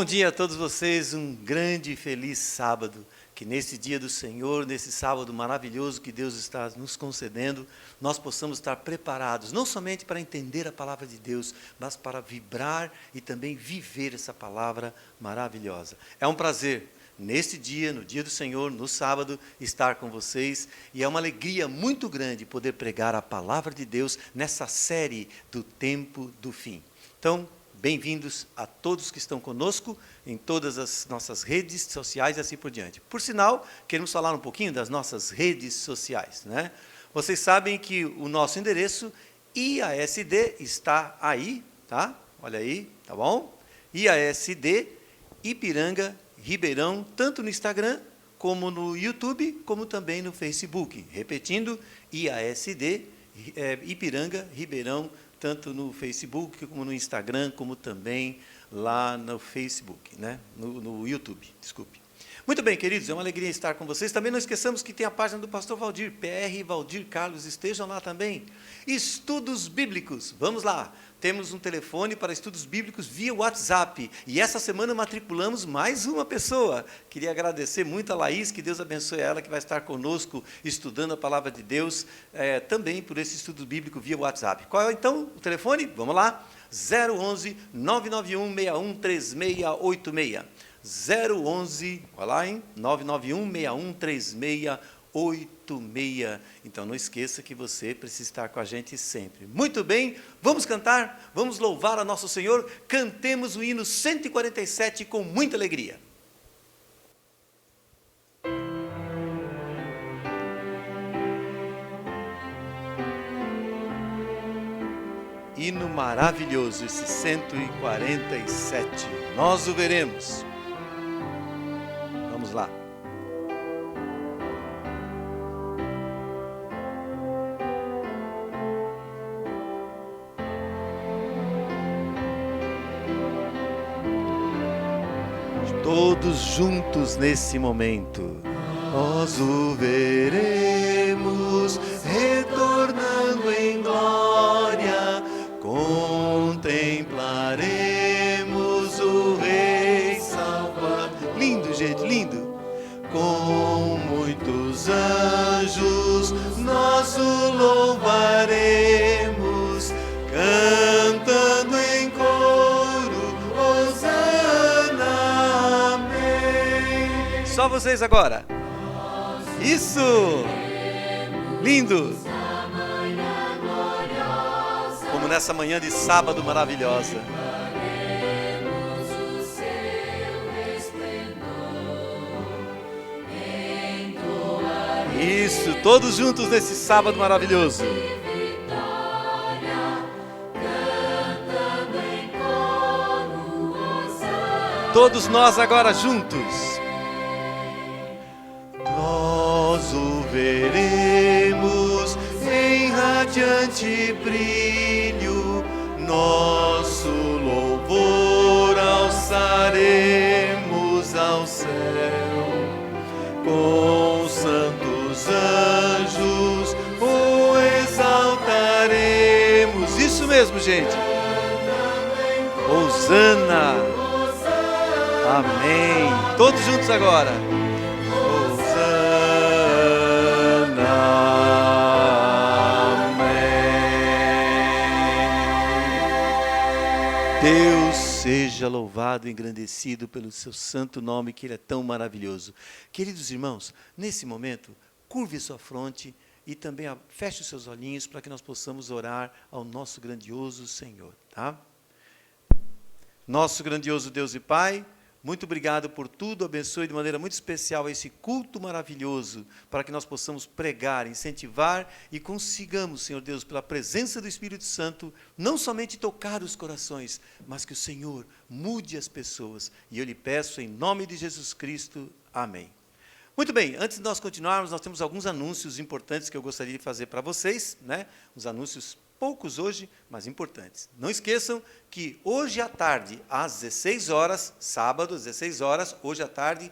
dia a todos vocês, um grande e feliz sábado. Que nesse dia do Senhor, nesse sábado maravilhoso que Deus está nos concedendo, nós possamos estar preparados, não somente para entender a palavra de Deus, mas para vibrar e também viver essa palavra maravilhosa. É um prazer, neste dia, no dia do Senhor, no sábado, estar com vocês, e é uma alegria muito grande poder pregar a palavra de Deus nessa série do tempo do fim. Então, bem-vindos a todos que estão conosco em todas as nossas redes sociais e assim por diante. Por sinal, queremos falar um pouquinho das nossas redes sociais, né? Vocês sabem que o nosso endereço IASD está aí, tá? Olha aí, tá bom? IASD Ipiranga Ribeirão, tanto no Instagram, como no YouTube, como também no Facebook. Repetindo, IASD Ipiranga Ribeirão, tanto no Facebook, como no Instagram, como também lá no Facebook, né? no YouTube, desculpe. Muito bem, queridos, é uma alegria estar com vocês. Também não esqueçamos que tem a página do pastor Valdir, PR Valdir Carlos, estejam lá também. Estudos bíblicos, vamos lá. Temos um telefone para estudos bíblicos via WhatsApp. E essa semana matriculamos mais uma pessoa. Queria agradecer muito a Laís, que Deus abençoe ela, que vai estar conosco estudando a palavra de Deus, também por esse estudo bíblico via WhatsApp. Qual é então o telefone? Vamos lá. 011 991 61 3686. 011, olha lá, hein? 991 61 3686. Então, não esqueça que você precisa estar com a gente sempre. Muito bem, vamos cantar, vamos louvar a nosso Senhor. Cantemos o hino 147 com muita alegria. Hino maravilhoso, esse 147. Nós o veremos. Vamos lá. Todos juntos nesse momento. Nós o veremos retornando em glória. Contemplaremos o Rei Salvador. Lindo, gente, lindo. Com muitos anjos nós o louvaremos, cantando em coro, Hosana, amém. Só vocês agora. Isso! Lindo! Como nessa manhã de sábado maravilhosa. Isso, todos juntos nesse sábado maravilhoso. Todos nós agora juntos. Nós o veremos em radiante brilho, nosso louvor alçaremos ao céu, com santos anjos o exaltaremos. Isso mesmo, gente. Hosana. Amém. Todos juntos agora. Deus seja louvado e engrandecido pelo seu santo nome, que Ele é tão maravilhoso. Queridos irmãos, nesse momento, curve sua fronte e também feche os seus olhinhos para que nós possamos orar ao nosso grandioso Senhor, tá? Nosso grandioso Deus e Pai, muito obrigado por tudo, abençoe de maneira muito especial esse culto maravilhoso, para que nós possamos pregar, incentivar e consigamos, Senhor Deus, pela presença do Espírito Santo, não somente tocar os corações, mas que o Senhor mude as pessoas. E eu lhe peço em nome de Jesus Cristo, amém. Muito bem, antes de nós continuarmos, nós temos alguns anúncios importantes que eu gostaria de fazer para vocês, né? Uns anúncios poucos hoje, mas importantes. Não esqueçam que hoje à tarde, às 16 horas, sábado, às 16 horas, hoje à tarde,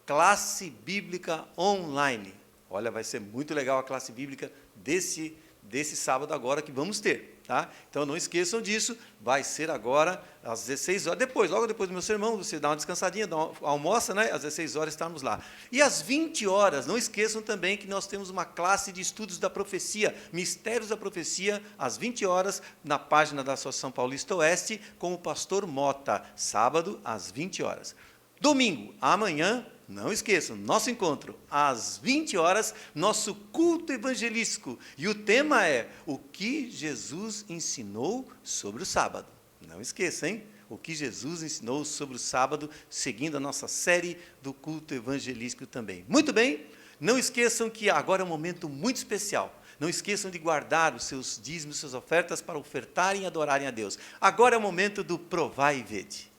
classe bíblica online. Olha, vai ser muito legal a classe bíblica desse sábado agora que vamos ter. tá? Então não esqueçam disso, vai ser agora às 16 horas, logo depois do meu sermão, você dá uma descansadinha, almoça, né? Às 16 horas estamos lá. E às 20 horas, não esqueçam também que nós temos uma classe de estudos da profecia, Mistérios da Profecia, às 20 horas, na página da Associação Paulista Oeste, com o pastor Mota, sábado, às 20 horas. Domingo, amanhã, não esqueçam, nosso encontro, às 20 horas, nosso culto evangelístico. E o tema é o que Jesus ensinou sobre o sábado. Não esqueça, hein? O que Jesus ensinou sobre o sábado, seguindo a nossa série do culto evangelístico também. Muito bem, não esqueçam que agora é um momento muito especial. Não esqueçam de guardar os seus dízimos, suas ofertas para ofertarem e adorarem a Deus. Agora é o momento do provai e vede.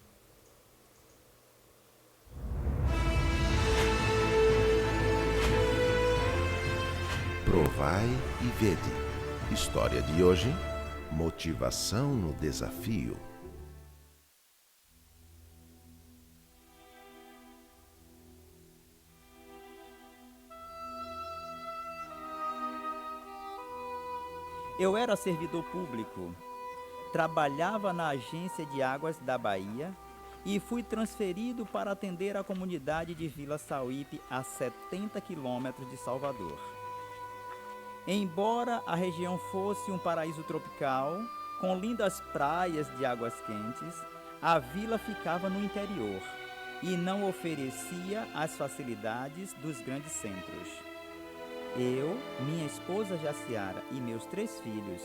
Provai e vede. História de hoje: motivação no desafio. Eu era servidor público, trabalhava na Agência de Águas da Bahia e fui transferido para atender a comunidade de Vila Sauípe, a 70 quilômetros de Salvador. Embora a região fosse um paraíso tropical, com lindas praias de águas quentes, a vila ficava no interior e não oferecia as facilidades dos grandes centros. Eu, minha esposa Jaciara e meus 3 filhos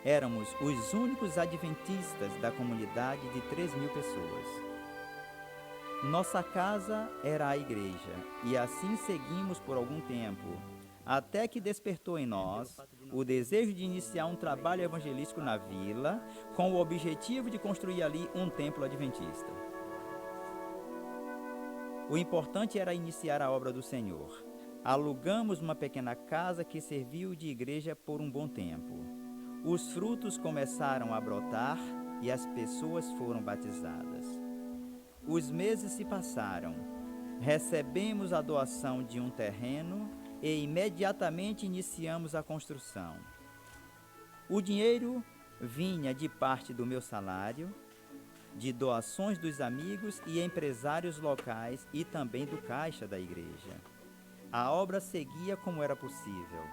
éramos os únicos adventistas da comunidade de 3.000 pessoas. Nossa casa era a igreja e assim seguimos por algum tempo, até que despertou em nós o desejo de iniciar um trabalho evangelístico na vila, com o objetivo de construir ali um templo adventista. O importante era iniciar a obra do Senhor. Alugamos uma pequena casa que serviu de igreja por um bom tempo. Os frutos começaram a brotar e as pessoas foram batizadas. Os meses se passaram. Recebemos a doação de um terreno e imediatamente iniciamos a construção. O dinheiro vinha de parte do meu salário, de doações dos amigos e empresários locais e também do caixa da igreja. A obra seguia como era possível,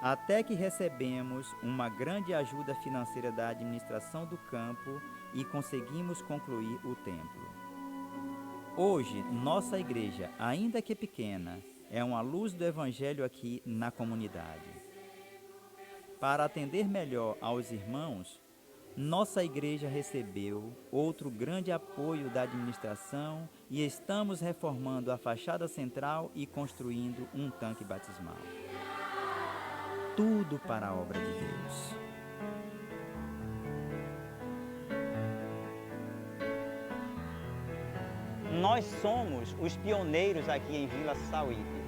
até que recebemos uma grande ajuda financeira da administração do campo e conseguimos concluir o templo. Hoje, nossa igreja, ainda que pequena, é uma luz do Evangelho aqui na comunidade. Para atender melhor aos irmãos, nossa igreja recebeu outro grande apoio da administração e estamos reformando a fachada central e construindo um tanque batismal. Tudo para a obra de Deus. Nós somos os pioneiros aqui em Vila Sauípe.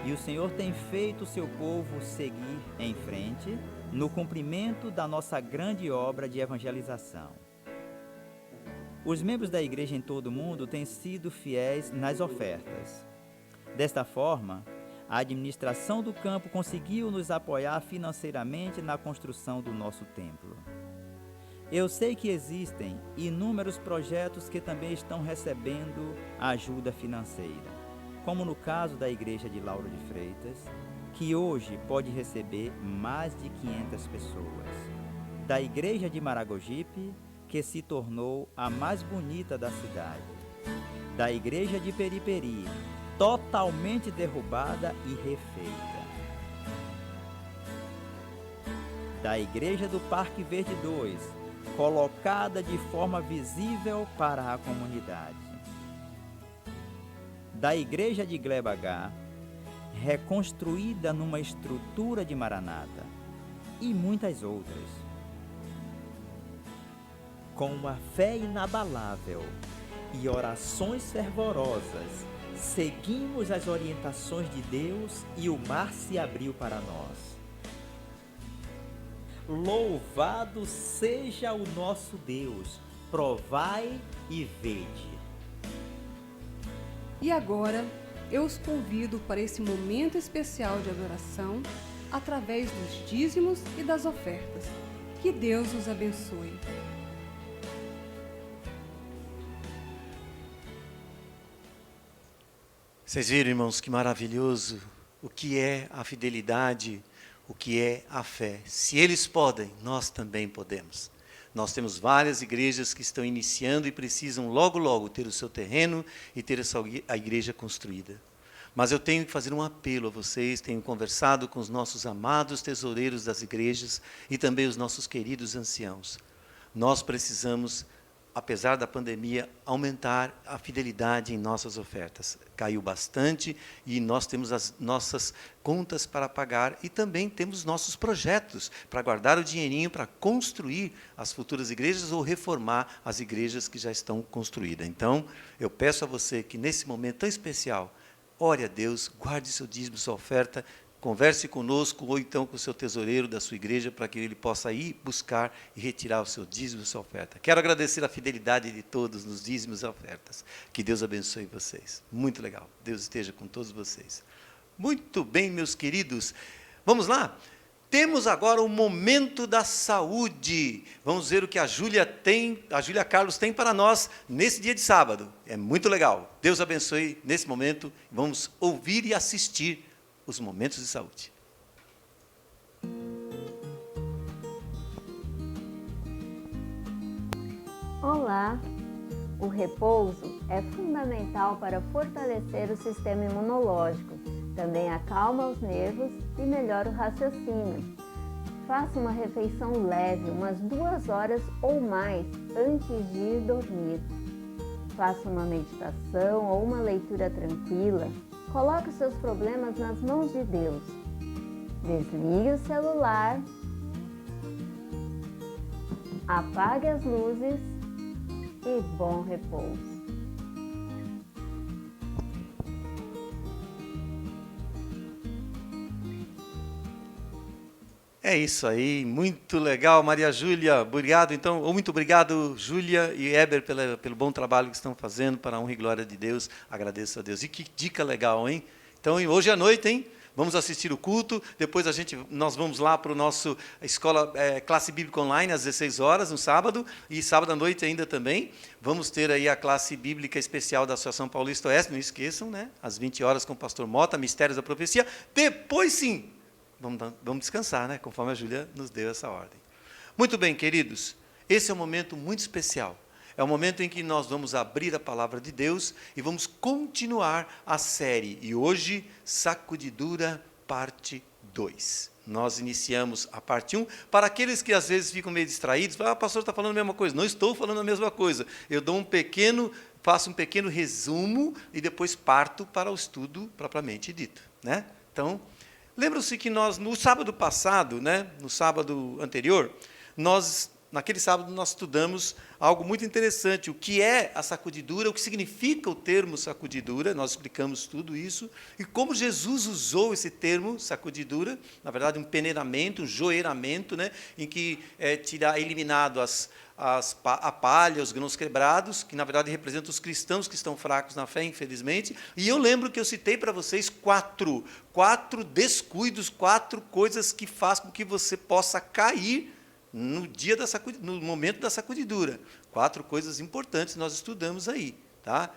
E o Senhor tem feito o seu povo seguir em frente no cumprimento da nossa grande obra de evangelização. Os membros da igreja em todo o mundo têm sido fiéis nas ofertas. Desta forma, a administração do campo conseguiu nos apoiar financeiramente na construção do nosso templo. Eu sei que existem inúmeros projetos que também estão recebendo ajuda financeira, como no caso da Igreja de Lauro de Freitas, que hoje pode receber mais de 500 pessoas, da Igreja de Maragogipe, que se tornou a mais bonita da cidade, da Igreja de Periperi, totalmente derrubada e refeita, da Igreja do Parque Verde 2, colocada de forma visível para a comunidade, da Igreja de Gleba H, reconstruída numa estrutura de Maranata, e muitas outras. Com uma fé inabalável e orações fervorosas, seguimos as orientações de Deus e o mar se abriu para nós. Louvado seja o nosso Deus, provai e vede. E agora, eu os convido para esse momento especial de adoração através dos dízimos e das ofertas. Que Deus os abençoe. Vocês viram, irmãos, que maravilhoso o que é a fidelidade, o que é a fé. Se eles podem, nós também podemos. Nós temos várias igrejas que estão iniciando e precisam logo, logo ter o seu terreno e ter a igreja construída. Mas eu tenho que fazer um apelo a vocês, tenho conversado com os nossos amados tesoureiros das igrejas e também os nossos queridos anciãos. Nós precisamos, apesar da pandemia, aumentar a fidelidade em nossas ofertas. Caiu bastante e nós temos as nossas contas para pagar e também temos nossos projetos para guardar o dinheirinho para construir as futuras igrejas ou reformar as igrejas que já estão construídas. Então, eu peço a você que nesse momento tão especial, ore a Deus, guarde seu dízimo, sua oferta, converse conosco ou então com o seu tesoureiro da sua igreja para que ele possa ir buscar e retirar o seu dízimo e sua oferta. Quero agradecer a fidelidade de todos nos dízimos e ofertas. Que Deus abençoe vocês. Muito legal. Deus esteja com todos vocês. Muito bem, meus queridos. Vamos lá? Temos agora o momento da saúde. Vamos ver o que a Júlia Carlos tem para nós nesse dia de sábado. É muito legal. Deus abençoe nesse momento. Vamos ouvir e assistir os momentos de saúde. Olá! O repouso é fundamental para fortalecer o sistema imunológico. Também acalma os nervos e melhora o raciocínio. Faça uma refeição leve, umas 2 horas ou mais antes de ir dormir. Faça uma meditação ou uma leitura tranquila. Coloque os seus problemas nas mãos de Deus. Desligue o celular. Apague as luzes e bom repouso. É isso aí, muito legal, Maria Júlia. Obrigado, então, muito obrigado, Júlia e Heber, pelo bom trabalho que estão fazendo para a honra e glória de Deus. Agradeço a Deus. E que dica legal, hein? Então, hoje à noite, hein? Vamos assistir o culto, depois nós vamos lá para o nosso classe bíblica online, às 16 horas, no sábado, e sábado à noite ainda também. Vamos ter aí a classe bíblica especial da Associação Paulista Oeste, não esqueçam, né? Às 20 horas com o pastor Mota, Mistérios da Profecia. Depois, sim, vamos descansar, né? Conforme a Júlia nos deu essa ordem. Muito bem, queridos, esse é um momento muito especial. É o momento em que nós vamos abrir a palavra de Deus e vamos continuar a série. E hoje, Sacudidura, parte 2. Nós iniciamos a parte 1. Para aqueles que às vezes ficam meio distraídos, falam, pastor, está falando a mesma coisa. Não estou falando a mesma coisa. Eu faço um pequeno resumo e depois parto para o estudo propriamente dito, né? Então, lembram-se que nós, no sábado passado, né, no sábado anterior, naquele sábado nós estudamos algo muito interessante, o que é a sacudidura, o que significa o termo sacudidura, nós explicamos tudo isso, e como Jesus usou esse termo sacudidura, na verdade um peneiramento, um joeiramento, né, em que é eliminado a palha, os grãos quebrados, que na verdade representam os cristãos que estão fracos na fé, infelizmente. E eu lembro que eu citei para vocês quatro descuidos, 4 coisas que fazem com que você possa cair no momento da sacudidura. 4 coisas importantes nós estudamos aí, tá?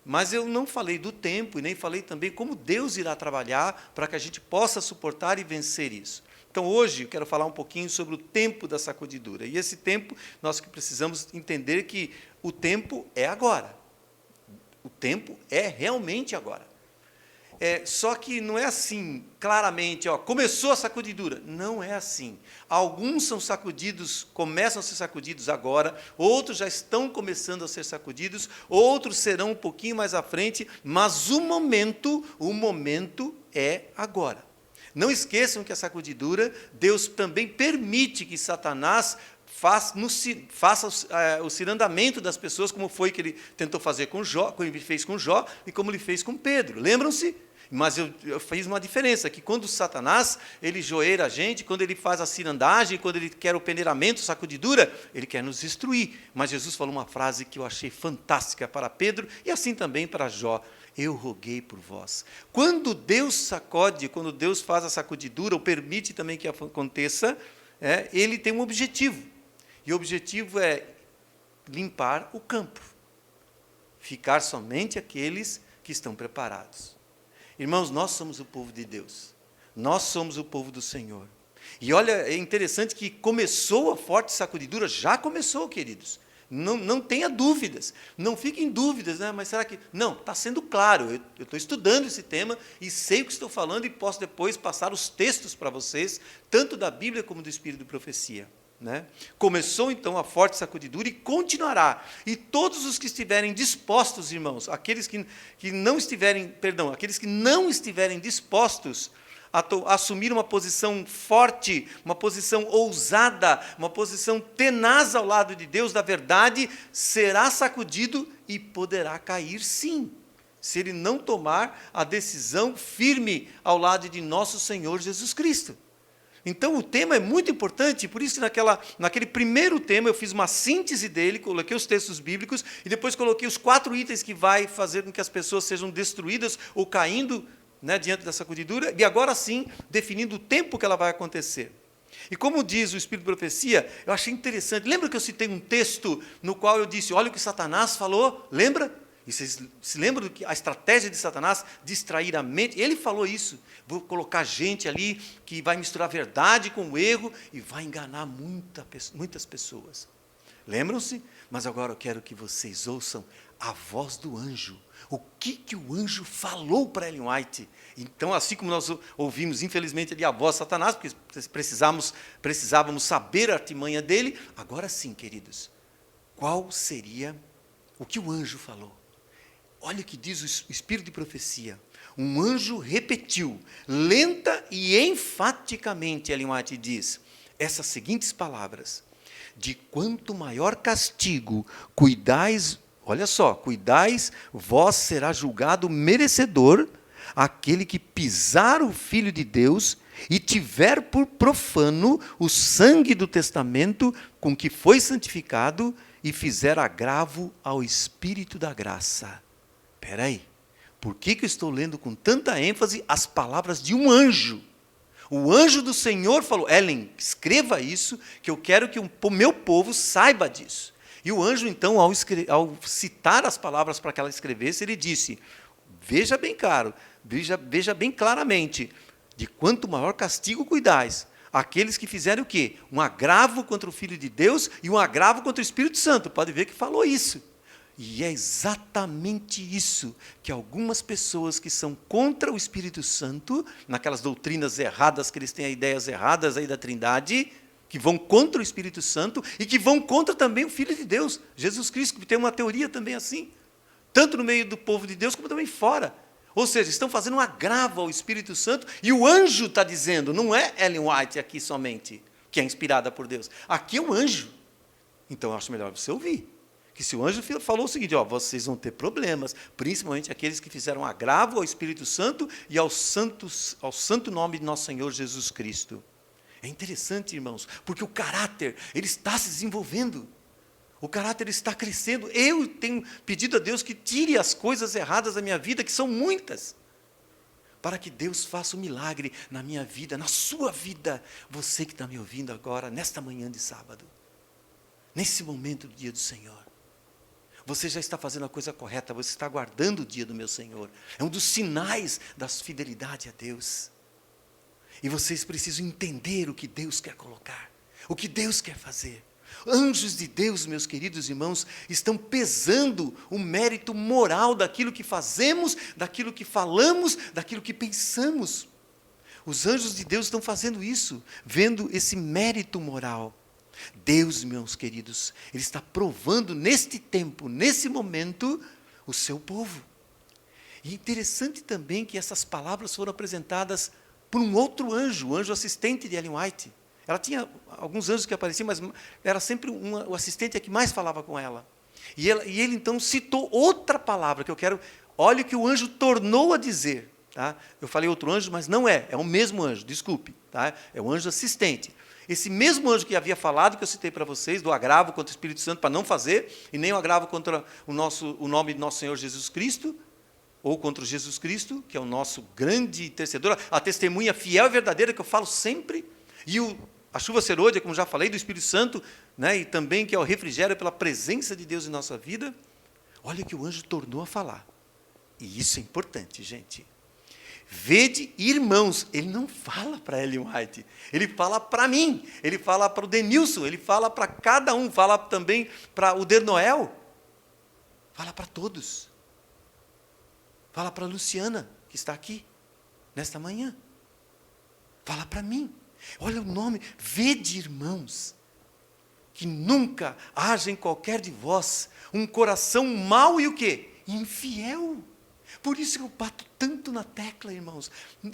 Mas eu não falei do tempo e nem falei também como Deus irá trabalhar para que a gente possa suportar e vencer isso. Então, hoje, eu quero falar um pouquinho sobre o tempo da sacudidura. E esse tempo, nós que precisamos entender que o tempo é agora. O tempo é realmente agora. Só que não é assim, claramente, começou a sacudidura. Não é assim. Alguns são sacudidos, começam a ser sacudidos agora, outros já estão começando a ser sacudidos, outros serão um pouquinho mais à frente, mas o momento é agora. Não esqueçam que a sacudidura, Deus também permite que Satanás faça o cirandamento das pessoas, como foi que ele tentou fazer com Jó, como ele fez com Jó e como ele fez com Pedro. Lembram-se? Mas eu fiz uma diferença, que quando Satanás, ele joeira a gente, quando ele faz a cirandagem, quando ele quer o peneiramento, sacudidura, ele quer nos destruir. Mas Jesus falou uma frase que eu achei fantástica para Pedro e assim também para Jó. Eu roguei por vós. Quando Deus sacode, quando Deus faz a sacudidura, ou permite também que aconteça, ele tem um objetivo. E o objetivo é limpar o campo. Ficar somente aqueles que estão preparados. Irmãos, nós somos o povo de Deus. Nós somos o povo do Senhor. E olha, é interessante que começou a forte sacudidura, já começou, queridos. Não tenha dúvidas, não fiquem em dúvidas, né? Mas será que... Não, está sendo claro, eu estou estudando esse tema e sei o que estou falando e posso depois passar os textos para vocês, tanto da Bíblia como do Espírito de Profecia. Né? Começou então a forte sacudidura e continuará. E todos os que estiverem dispostos, irmãos, aqueles que não estiverem dispostos a assumir uma posição forte, uma posição ousada, uma posição tenaz ao lado de Deus, da verdade, será sacudido e poderá cair sim, se ele não tomar a decisão firme ao lado de nosso Senhor Jesus Cristo. Então, o tema é muito importante, por isso que naquele primeiro tema eu fiz uma síntese dele, coloquei os textos bíblicos e depois coloquei os 4 itens que vai fazer com que as pessoas sejam destruídas ou caindo, né, diante da sacudidura, e agora sim, definindo o tempo que ela vai acontecer. E como diz o Espírito de Profecia, eu achei interessante, lembra que eu citei um texto no qual eu disse, olha o que Satanás falou, lembra? E vocês se lembram que a estratégia de Satanás, distrair a mente, ele falou isso, vou colocar gente ali que vai misturar a verdade com o erro e vai enganar muitas pessoas. Lembram-se? Mas agora eu quero que vocês ouçam a voz do anjo. O que o anjo falou para Ellen White? Então, assim como nós ouvimos, infelizmente, ali a voz de Satanás, porque precisávamos saber a artimanha dele, agora sim, queridos, qual seria o que o anjo falou? Olha o que diz o Espírito de Profecia. Um anjo repetiu, lenta e enfaticamente, Ellen White diz, essas seguintes palavras: de quanto maior castigo cuidais, olha só, cuidais, vós será julgado merecedor aquele que pisar o Filho de Deus e tiver por profano o sangue do testamento com que foi santificado e fizer agravo ao Espírito da graça. Espera aí, por que eu estou lendo com tanta ênfase as palavras de um anjo? O anjo do Senhor falou, Ellen, escreva isso, que eu quero que o meu povo saiba disso. E o anjo, então, ao citar as palavras para que ela escrevesse, ele disse, veja bem claro, veja bem claramente, de quanto maior castigo cuidais, aqueles que fizerem o quê? Um agravo contra o Filho de Deus e um agravo contra o Espírito Santo. Pode ver que falou isso. E é exatamente isso que algumas pessoas que são contra o Espírito Santo, naquelas doutrinas erradas, que eles têm ideias erradas aí da Trindade, que vão contra o Espírito Santo e que vão contra também o Filho de Deus, Jesus Cristo, que tem uma teoria também assim, tanto no meio do povo de Deus como também fora. Ou seja, estão fazendo um agravo ao Espírito Santo e o anjo está dizendo, não é Ellen White aqui somente, que é inspirada por Deus, aqui é um anjo. Então eu acho melhor você ouvir. Que se o anjo falou o seguinte, vocês vão ter problemas, principalmente aqueles que fizeram agravo ao Espírito Santo e ao santo nome de nosso Senhor Jesus Cristo. É interessante, irmãos, porque o caráter, ele está se desenvolvendo. O caráter está crescendo. Eu tenho pedido a Deus que tire as coisas erradas da minha vida, que são muitas, para que Deus faça um milagre na minha vida, na sua vida. Você que está me ouvindo agora, nesta manhã de sábado, nesse momento do dia do Senhor. Você já está fazendo a coisa correta, você está guardando o dia do meu Senhor. É um dos sinais da fidelidade a Deus. E vocês precisam entender o que Deus quer colocar, o que Deus quer fazer. Anjos de Deus, meus queridos irmãos, estão pesando o mérito moral daquilo que fazemos, daquilo que falamos, daquilo que pensamos. Os anjos de Deus estão fazendo isso, vendo esse mérito moral. Deus, meus queridos, Ele está provando neste tempo, nesse momento, o seu povo. E é interessante também que essas palavras foram apresentadas por um outro anjo, o anjo assistente de Ellen White. Ela tinha alguns anjos que apareciam, mas era sempre o assistente que mais falava com ela. E ele então citou outra palavra que eu quero... Olha o que o anjo tornou a dizer. Tá? Eu falei outro anjo, mas não é o mesmo anjo, desculpe. Tá? É o anjo assistente. Esse mesmo anjo que havia falado, que eu citei para vocês, do agravo contra o Espírito Santo, para não fazer, e nem o agravo contra o nome de nosso Senhor Jesus Cristo, ou contra Jesus Cristo, que é o nosso grande intercedor, a testemunha fiel e verdadeira que eu falo sempre, e a chuva serôdia, como já falei, do Espírito Santo, né, e também que é o refrigério pela presença de Deus em nossa vida, olha o que o anjo tornou a falar. E isso é importante, gente. Vede, irmãos, ele não fala para Ellen White, ele fala para mim, ele fala para o Denilson, ele fala para cada um, fala também para o Dernoel, fala para todos. Fala para a Luciana, que está aqui, nesta manhã. Fala para mim. Olha o nome, vede, irmãos, que nunca haja em qualquer de vós um coração mau e o quê? Infiel. Por isso que eu bato tanto na tecla, irmãos.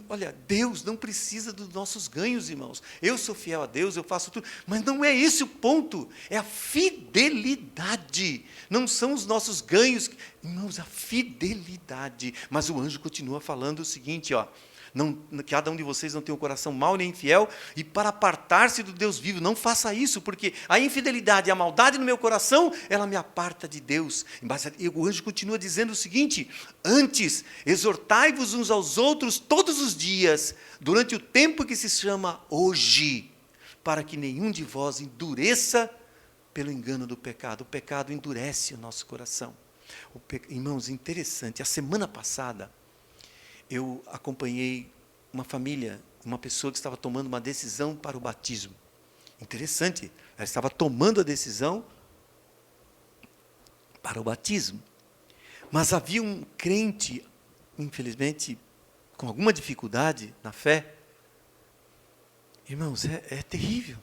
Olha, Deus não precisa dos nossos ganhos, irmãos. Eu sou fiel a Deus, eu faço tudo. Mas não é esse o ponto. É a fidelidade. Não são os nossos ganhos. Irmãos, a fidelidade. Mas o anjo continua falando o seguinte, ó. Não, cada um de vocês não tem um coração mau nem infiel, e para apartar-se do Deus vivo, não faça isso, porque a infidelidade e a maldade no meu coração, ela me aparta de Deus. E o anjo continua dizendo o seguinte: antes, exortai-vos uns aos outros todos os dias, durante o tempo que se chama hoje, para que nenhum de vós endureça pelo engano do pecado. O pecado endurece o nosso coração. Irmãos, interessante, a semana passada, eu acompanhei uma família, uma pessoa que estava tomando uma decisão para o batismo. Interessante, ela estava tomando a decisão para o batismo. Mas havia um crente, infelizmente, com alguma dificuldade na fé. Irmãos, é terrível.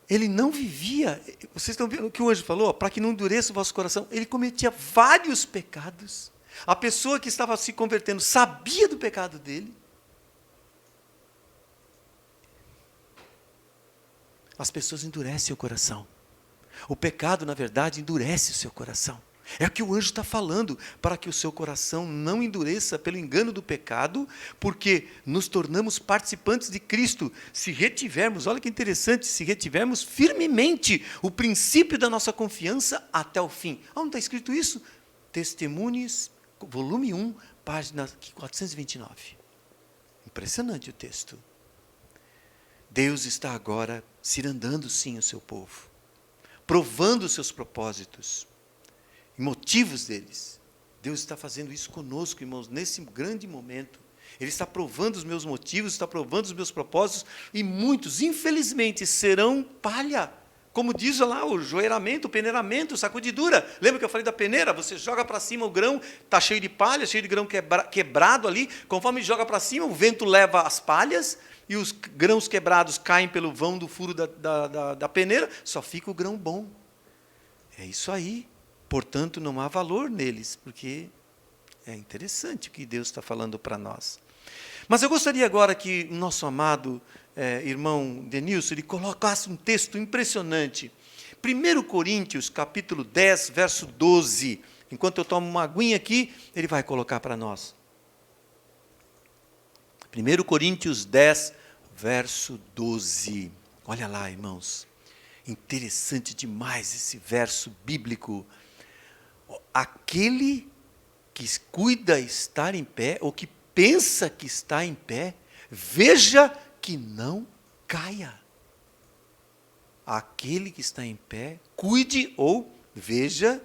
Ele não vivia, vocês estão vendo o que o anjo falou? Para que não endureça o vosso coração. Ele cometia vários pecados. A pessoa que estava se convertendo sabia do pecado dele. As pessoas endurecem o coração. O pecado, na verdade, endurece o seu coração. É o que o anjo está falando, para que o seu coração não endureça pelo engano do pecado, porque nos tornamos participantes de Cristo, se retivermos, olha que interessante, se retivermos firmemente o princípio da nossa confiança até o fim. Onde está escrito isso? Testemunhos, volume 1, página 429. Impressionante o texto. Deus está agora cirandando sim o seu povo, provando os seus propósitos e motivos deles. Deus está fazendo isso conosco, irmãos, nesse grande momento. Ele está provando os meus motivos, está provando os meus propósitos, e muitos, infelizmente, serão palha. Como diz lá o joeiramento, o peneiramento, sacudidura. Lembra que eu falei da peneira? Você joga para cima o grão, está cheio de palha, cheio de grão quebrado ali. Conforme joga para cima, o vento leva as palhas e os grãos quebrados caem pelo vão do furo da peneira. Só fica o grão bom. É isso aí. Portanto, não há valor neles, porque é interessante o que Deus está falando para nós. Mas eu gostaria agora que o nosso amado irmão Denilson, ele colocasse um texto impressionante. 1 Coríntios, capítulo 10, verso 12. Enquanto eu tomo uma aguinha aqui, ele vai colocar para nós. 1 Coríntios 10, verso 12. Olha lá, irmãos. Interessante demais esse verso bíblico. Aquele que cuida estar em pé, ou que pensa que está em pé, veja que não caia. Aquele que está em pé, cuide ou veja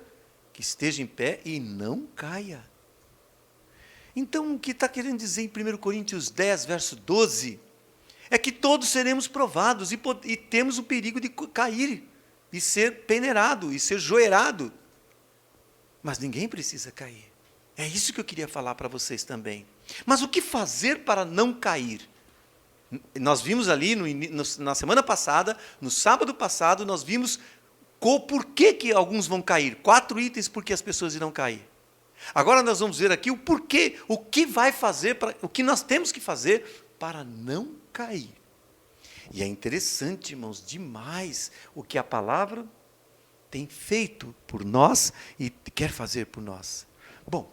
que esteja em pé e não caia. Então, o que está querendo dizer em 1 Coríntios 10, verso 12, é que todos seremos provados e temos o perigo de cair, e ser peneirado, e ser joeirado. Mas ninguém precisa cair. É isso que eu queria falar para vocês também. Mas o que fazer para não cair? Nós vimos ali, na semana passada, no sábado passado, nós vimos por que alguns vão cair. 4 itens por que as pessoas irão cair. Agora nós vamos ver aqui o porquê, o que nós temos que fazer para não cair. E é interessante, irmãos, demais o que a palavra tem feito por nós e quer fazer por nós. Bom,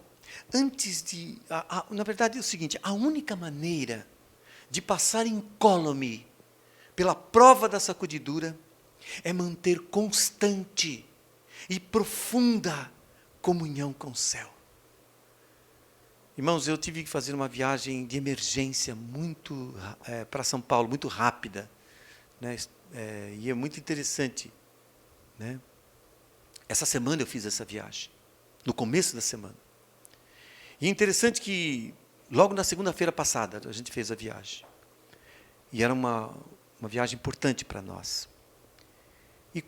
na verdade é o seguinte, a única maneira de passar incólume pela prova da sacudidura é manter constante e profunda comunhão com o céu. Irmãos, eu tive que fazer uma viagem de emergência para São Paulo, muito rápida. né? E é muito interessante, né? Essa semana eu fiz essa viagem, no começo da semana. E é interessante que, logo na segunda-feira passada, a gente fez a viagem. E era uma viagem importante para nós. E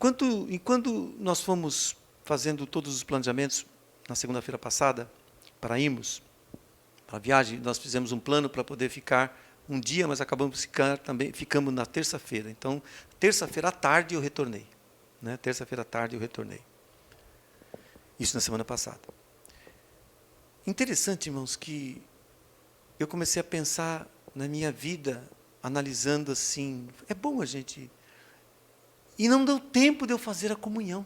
enquanto nós fomos fazendo todos os planejamentos, na segunda-feira passada, para irmos para a viagem, nós fizemos um plano para poder ficar um dia, mas ficamos na terça-feira. Então, terça-feira à tarde eu retornei. Né? Terça-feira à tarde eu retornei. Isso na semana passada. Interessante, irmãos, que eu comecei a pensar na minha vida, analisando assim, é bom a gente... E não deu tempo de eu fazer a comunhão.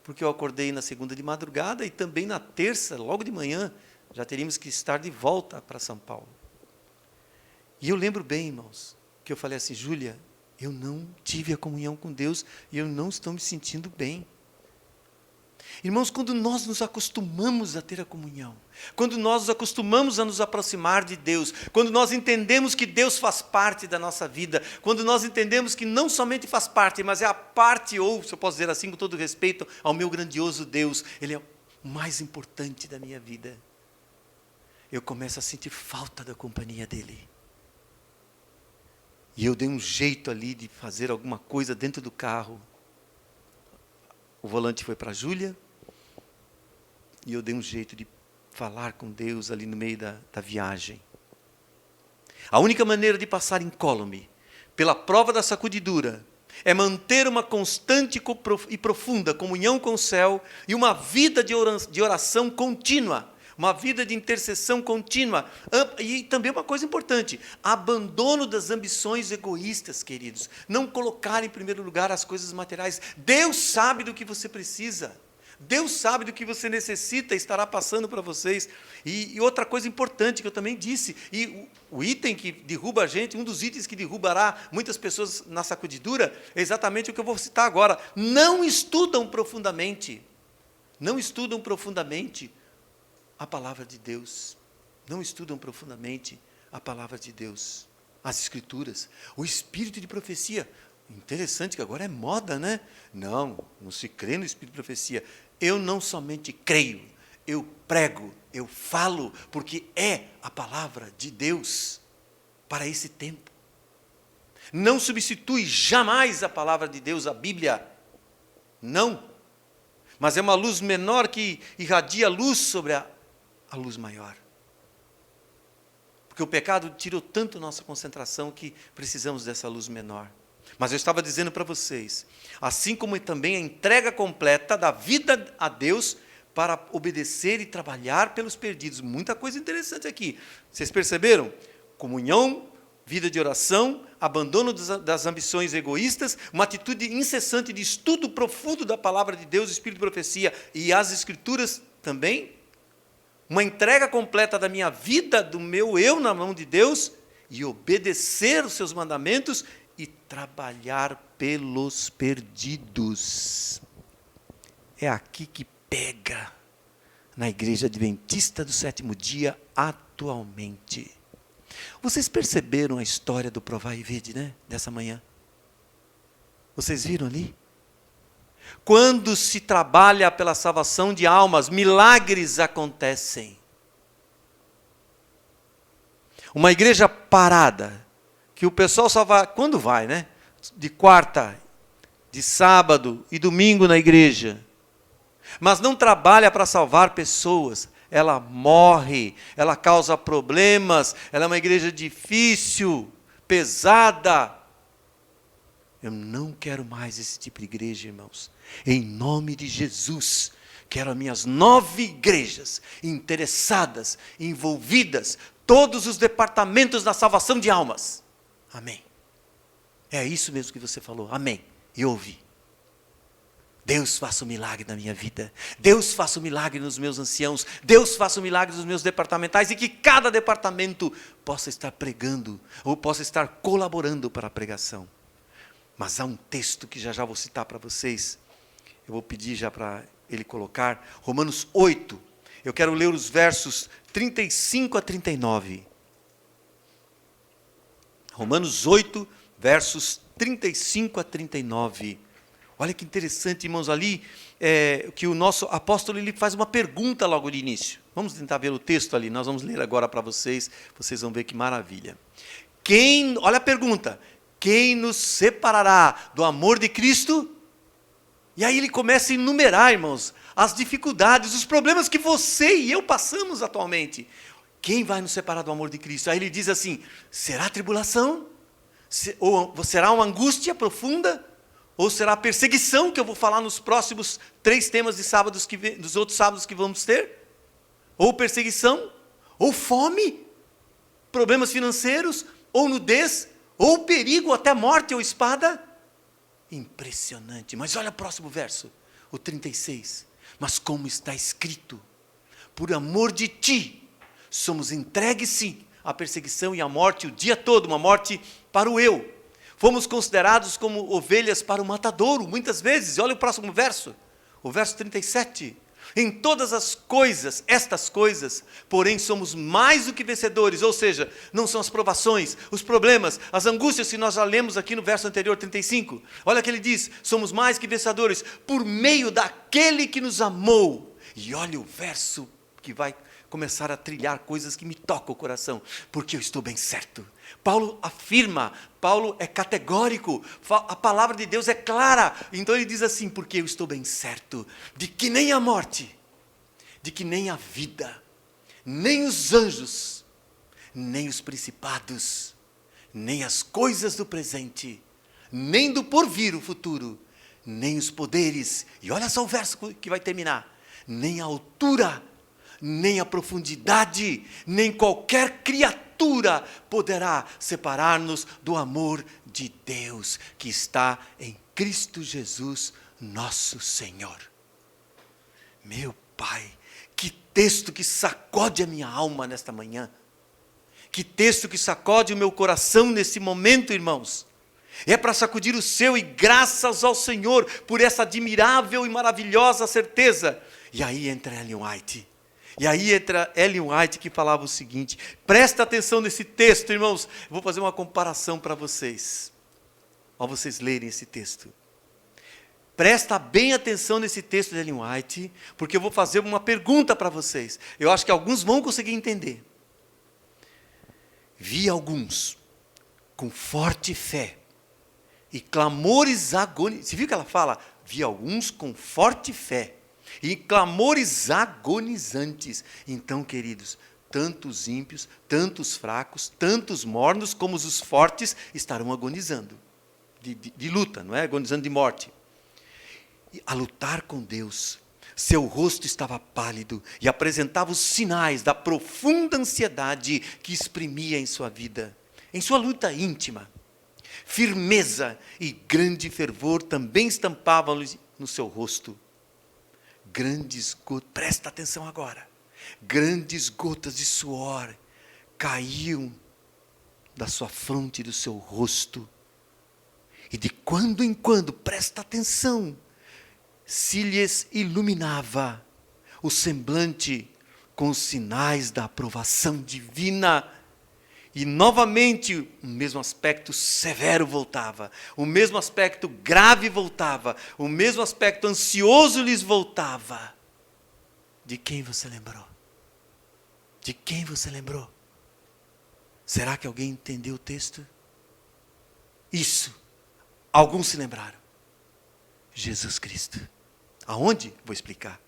Porque eu acordei na segunda de madrugada e também na terça, logo de manhã, já teríamos que estar de volta para São Paulo. E eu lembro bem, irmãos, que eu falei assim, Júlia, eu não tive a comunhão com Deus e eu não estou me sentindo bem. Irmãos, quando nós nos acostumamos a ter a comunhão, quando nós nos acostumamos a nos aproximar de Deus, quando nós entendemos que Deus faz parte da nossa vida, quando nós entendemos que não somente faz parte, mas é a parte, ou se eu posso dizer assim com todo respeito, ao meu grandioso Deus, Ele é o mais importante da minha vida, eu começo a sentir falta da companhia dEle. E eu dei um jeito ali de fazer alguma coisa dentro do carro. O volante foi para a Júlia, e eu dei um jeito de falar com Deus ali no meio da viagem. A única maneira de passar incólume pela prova da sacudidura é manter uma constante e profunda comunhão com o céu e uma vida de oração contínua, uma vida de intercessão contínua. E também uma coisa importante, abandono das ambições egoístas, queridos. Não colocar em primeiro lugar as coisas materiais. Deus sabe do que você precisa. Deus sabe do que você necessita, estará passando para vocês. E outra coisa importante que eu também disse, e o item que derruba a gente, um dos itens que derrubará muitas pessoas na sacudidura, é exatamente o que eu vou citar agora. Não estudam profundamente a palavra de Deus. Não estudam profundamente a palavra de Deus, as Escrituras, o espírito de profecia. Interessante que agora é moda, né? Não se crê no espírito de profecia. Eu não somente creio, eu prego, eu falo, porque é a palavra de Deus para esse tempo. Não substitui jamais a palavra de Deus, a Bíblia. Não. Mas é uma luz menor que irradia luz sobre a luz maior. Porque o pecado tirou tanto nossa concentração que precisamos dessa luz menor. Mas eu estava dizendo para vocês, assim como também a entrega completa da vida a Deus para obedecer e trabalhar pelos perdidos. Muita coisa interessante aqui. Vocês perceberam? Comunhão, vida de oração, abandono das ambições egoístas, uma atitude incessante de estudo profundo da palavra de Deus, espírito de profecia e as Escrituras também. Uma entrega completa da minha vida, do meu eu na mão de Deus, e obedecer os seus mandamentos e trabalhar pelos perdidos. É aqui que pega na Igreja Adventista do Sétimo Dia atualmente. Vocês perceberam a história do Provai e Vede, né? Dessa manhã? Vocês viram ali? Quando se trabalha pela salvação de almas, milagres acontecem. Uma igreja parada, que o pessoal só vai, quando vai, né? De quarta, de sábado e domingo na igreja. Mas não trabalha para salvar pessoas. Ela morre, ela causa problemas, ela é uma igreja difícil, pesada. Eu não quero mais esse tipo de igreja, irmãos. Em nome de Jesus, quero as minhas 9 igrejas interessadas, envolvidas, todos os departamentos da salvação de almas. Amém. É isso mesmo que você falou. Amém. E ouvi. Deus faça um milagre na minha vida. Deus faça um milagre nos meus anciãos. Deus faça um milagre nos meus departamentais. E que cada departamento possa estar pregando, ou possa estar colaborando para a pregação. Mas há um texto que já vou citar para vocês. Eu vou pedir já para ele colocar. Romanos 8. Eu quero ler os versos 35 a 39. Romanos 8, versos 35 a 39. Olha que interessante, irmãos, ali que o nosso apóstolo ele faz uma pergunta logo de início. Vamos tentar ver o texto ali, nós vamos ler agora para vocês vão ver que maravilha. Olha a pergunta, quem nos separará do amor de Cristo? E aí ele começa a enumerar, irmãos, as dificuldades, os problemas que você e eu passamos atualmente. Quem vai nos separar do amor de Cristo? Aí ele diz assim, será tribulação? Ou será uma angústia profunda? Ou será perseguição, que eu vou falar nos próximos 3 temas dos outros sábados que vamos ter? Ou perseguição? Ou fome? Problemas financeiros? Ou nudez? Ou perigo, até morte ou espada? Impressionante. Mas olha o próximo verso, o 36. Mas como está escrito, por amor de ti, somos entregues sim à perseguição e à morte o dia todo, uma morte para o eu. Fomos considerados como ovelhas para o matadouro, muitas vezes. Olha o próximo verso, o verso 37. Em todas as coisas, estas coisas, porém somos mais do que vencedores, ou seja, não são as provações, os problemas, as angústias que nós já lemos aqui no verso anterior, 35. Olha que ele diz, somos mais que vencedores por meio daquele que nos amou. E olha o verso que vai começar a trilhar coisas que me tocam o coração, porque eu estou bem certo. Paulo afirma, Paulo é categórico, a palavra de Deus é clara, então ele diz assim, porque eu estou bem certo, de que nem a morte, de que nem a vida, nem os anjos, nem os principados, nem as coisas do presente, nem do porvir o futuro, nem os poderes, e olha só o verso que vai terminar, nem a altura, nem a profundidade, nem qualquer criatura poderá separar-nos do amor de Deus que está em Cristo Jesus, nosso Senhor. Meu Pai, que texto que sacode a minha alma nesta manhã, que texto que sacode o meu coração nesse momento, irmãos. É para sacudir o seu e graças ao Senhor por essa admirável e maravilhosa certeza. E aí entra Ellen White. E aí entra Ellen White que falava o seguinte, presta atenção nesse texto, irmãos, eu vou fazer uma comparação para vocês, ao vocês lerem esse texto. Presta bem atenção nesse texto de Ellen White, porque eu vou fazer uma pergunta para vocês, eu acho que alguns vão conseguir entender. Vi alguns com forte fé e clamores agonizantes, você viu que ela fala? Vi alguns com forte fé e clamores agonizantes. Então, queridos, tanto os ímpios, tanto os fracos, tanto os mornos, como os fortes, estarão agonizando, de luta, não é? Agonizando de morte. E a lutar com Deus, seu rosto estava pálido, e apresentava os sinais da profunda ansiedade que exprimia em sua vida, em sua luta íntima. Firmeza e grande fervor também estampavam no seu rosto. Grandes gotas, presta atenção agora, grandes gotas de suor caíam da sua fronte e do seu rosto, e de quando em quando, presta atenção, se lhes iluminava o semblante com os sinais da aprovação divina. E novamente o mesmo aspecto severo voltava, o mesmo aspecto grave voltava, o mesmo aspecto ansioso lhes voltava. De quem você lembrou? De quem você lembrou? Será que alguém entendeu o texto? Isso, alguns se lembraram. Jesus Cristo. Aonde? Vou explicar.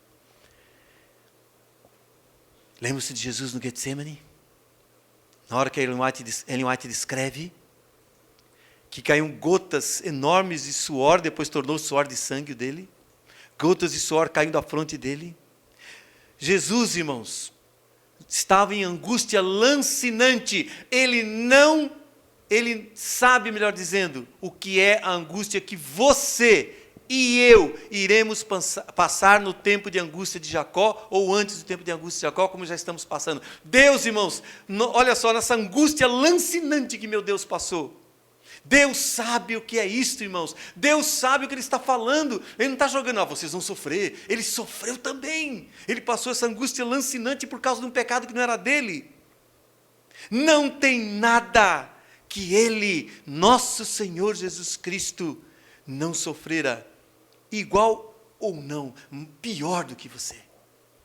Lembra-se de Jesus no Getsemane? Na hora que Ellen White descreve que caíam gotas enormes de suor, depois tornou suor de sangue dele, gotas de suor caindo da fronte dele. Jesus, irmãos, estava em angústia lancinante. Ele sabe, melhor dizendo, o que é a angústia que você e eu iremos passar no tempo de angústia de Jacó, ou antes do tempo de angústia de Jacó, como já estamos passando. Deus, irmãos, olha só, nessa angústia lancinante que meu Deus passou. Deus sabe o que é isto, irmãos. Deus sabe o que Ele está falando. Ele não está jogando, vocês vão sofrer. Ele sofreu também. Ele passou essa angústia lancinante por causa de um pecado que não era dele. Não tem nada que Ele, nosso Senhor Jesus Cristo, não sofrera igual ou não, pior do que você.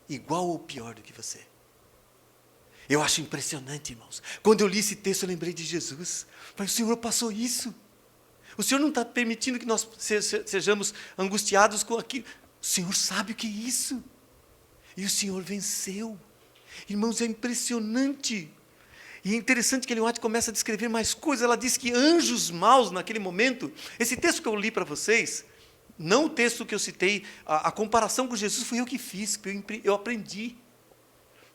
Igual ou pior do que você. Eu acho impressionante, irmãos. Quando eu li esse texto, eu lembrei de Jesus. Falei, o Senhor passou isso. O Senhor não está permitindo que nós sejamos angustiados com aquilo. O Senhor sabe o que é isso. E o Senhor venceu. Irmãos, é impressionante. E é interessante que Ellen White começa a descrever mais coisas. Ela diz que anjos maus naquele momento, esse texto que eu li para vocês, não o texto que eu citei, a comparação com Jesus foi eu que fiz, que eu aprendi.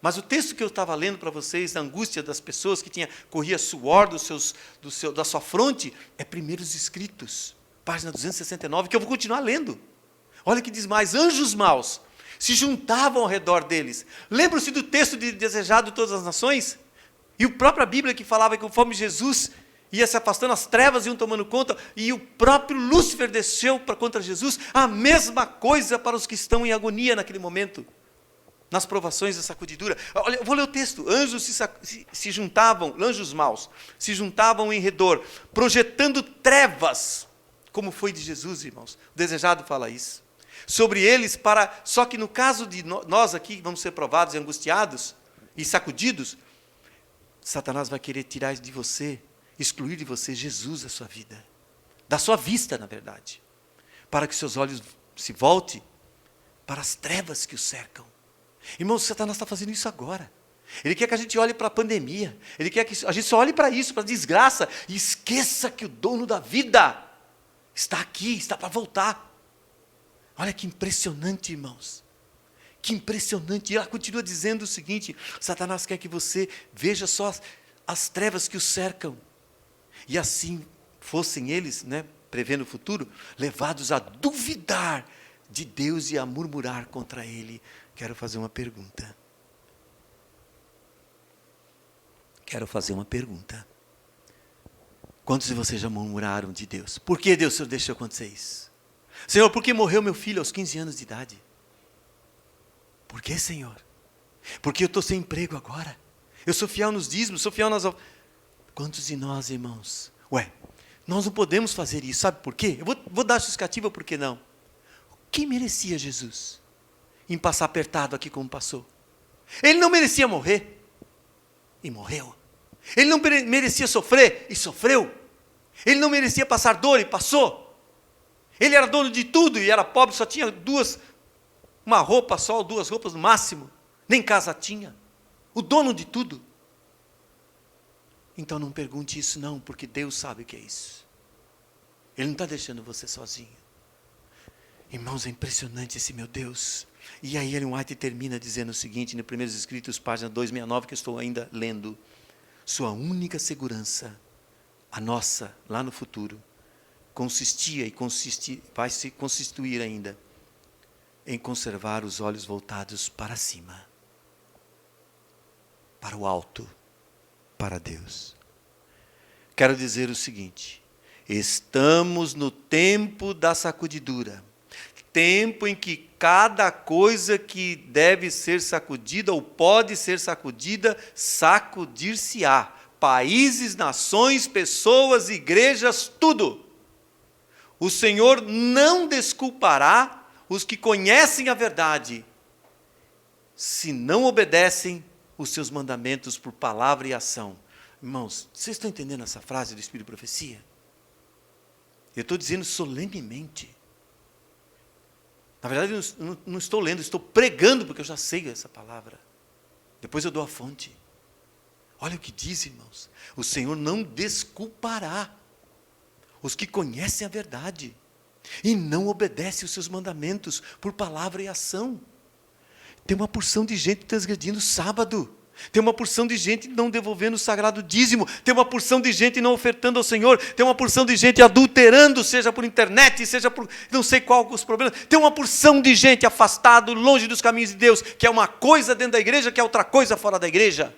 Mas o texto que eu estava lendo para vocês, da angústia das pessoas que corria suor da sua fronte, é Primeiros Escritos, página 269, que eu vou continuar lendo. Olha que diz mais, anjos maus se juntavam ao redor deles. Lembram-se do texto de Desejado de Todas as Nações? E a própria Bíblia que falava que conforme Jesus ia se afastando, as trevas iam tomando conta, e o próprio Lúcifer desceu contra Jesus, a mesma coisa para os que estão em agonia naquele momento, nas provações da sacudidura. Olha, eu vou ler o texto. Anjos se juntavam, anjos maus, se juntavam em redor, projetando trevas, como foi de Jesus, irmãos. O Desejado fala isso. Sobre eles, só que no caso de nós aqui, vamos ser provados e angustiados, e sacudidos, Satanás vai querer tirar de você, excluir de você Jesus da sua vida, da sua vista, na verdade, para que seus olhos se voltem para as trevas que o cercam. Irmãos, Satanás está fazendo isso agora. Ele quer que a gente olhe para a pandemia, ele quer que a gente só olhe para isso, para a desgraça, e esqueça que o dono da vida está aqui, está para voltar. Olha que impressionante, irmãos. Que impressionante. E ela continua dizendo o seguinte, Satanás quer que você veja só as trevas que o cercam. E assim fossem eles, prevendo o futuro, levados a duvidar de Deus e a murmurar contra Ele. Quero fazer uma pergunta. Quantos de vocês já murmuraram de Deus? Por que Deus, Senhor, deixou acontecer isso? Senhor, por que morreu meu filho aos 15 anos de idade? Por que, Senhor? Porque eu estou sem emprego agora. Eu sou fiel nos dízimos, sou fiel nas... Quantos de nós, irmãos? Nós não podemos fazer isso, sabe por quê? Eu vou dar justificativa, por que não? O que merecia Jesus em passar apertado aqui como passou? Ele não merecia morrer, e morreu. Ele não merecia sofrer, e sofreu. Ele não merecia passar dor, e passou. Ele era dono de tudo, e era pobre, só tinha uma roupa só, ou 2 roupas no máximo. Nem casa tinha. O dono de tudo. Então não pergunte isso não, porque Deus sabe o que é isso. Ele não está deixando você sozinho. Irmãos, é impressionante esse meu Deus. E aí Ellen White termina dizendo o seguinte, no Primeiros Escritos, página 269, que eu estou ainda lendo. Sua única segurança, a nossa, lá no futuro, consistia e vai se constituir ainda em conservar os olhos voltados para cima, para o alto, para Deus. Quero dizer o seguinte, estamos no tempo da sacudidura, tempo em que cada coisa que deve ser sacudida ou pode ser sacudida, sacudir-se-á. Países, nações, pessoas, igrejas, tudo. O Senhor não desculpará os que conhecem a verdade, se não obedecem os seus mandamentos por palavra e ação. Irmãos, vocês estão entendendo essa frase do Espírito de Profecia? Eu estou dizendo solenemente. Na verdade, eu não estou lendo, estou pregando, porque eu já sei essa palavra. Depois eu dou a fonte. Olha o que diz, irmãos. O Senhor não desculpará os que conhecem a verdade e não obedecem os seus mandamentos por palavra e ação. Tem uma porção de gente transgredindo o sábado. Tem uma porção de gente não devolvendo o sagrado dízimo. Tem uma porção de gente não ofertando ao Senhor. Tem uma porção de gente adulterando, seja por internet, seja por não sei qual os problemas. Tem uma porção de gente afastado, longe dos caminhos de Deus, que é uma coisa dentro da igreja, que é outra coisa fora da igreja.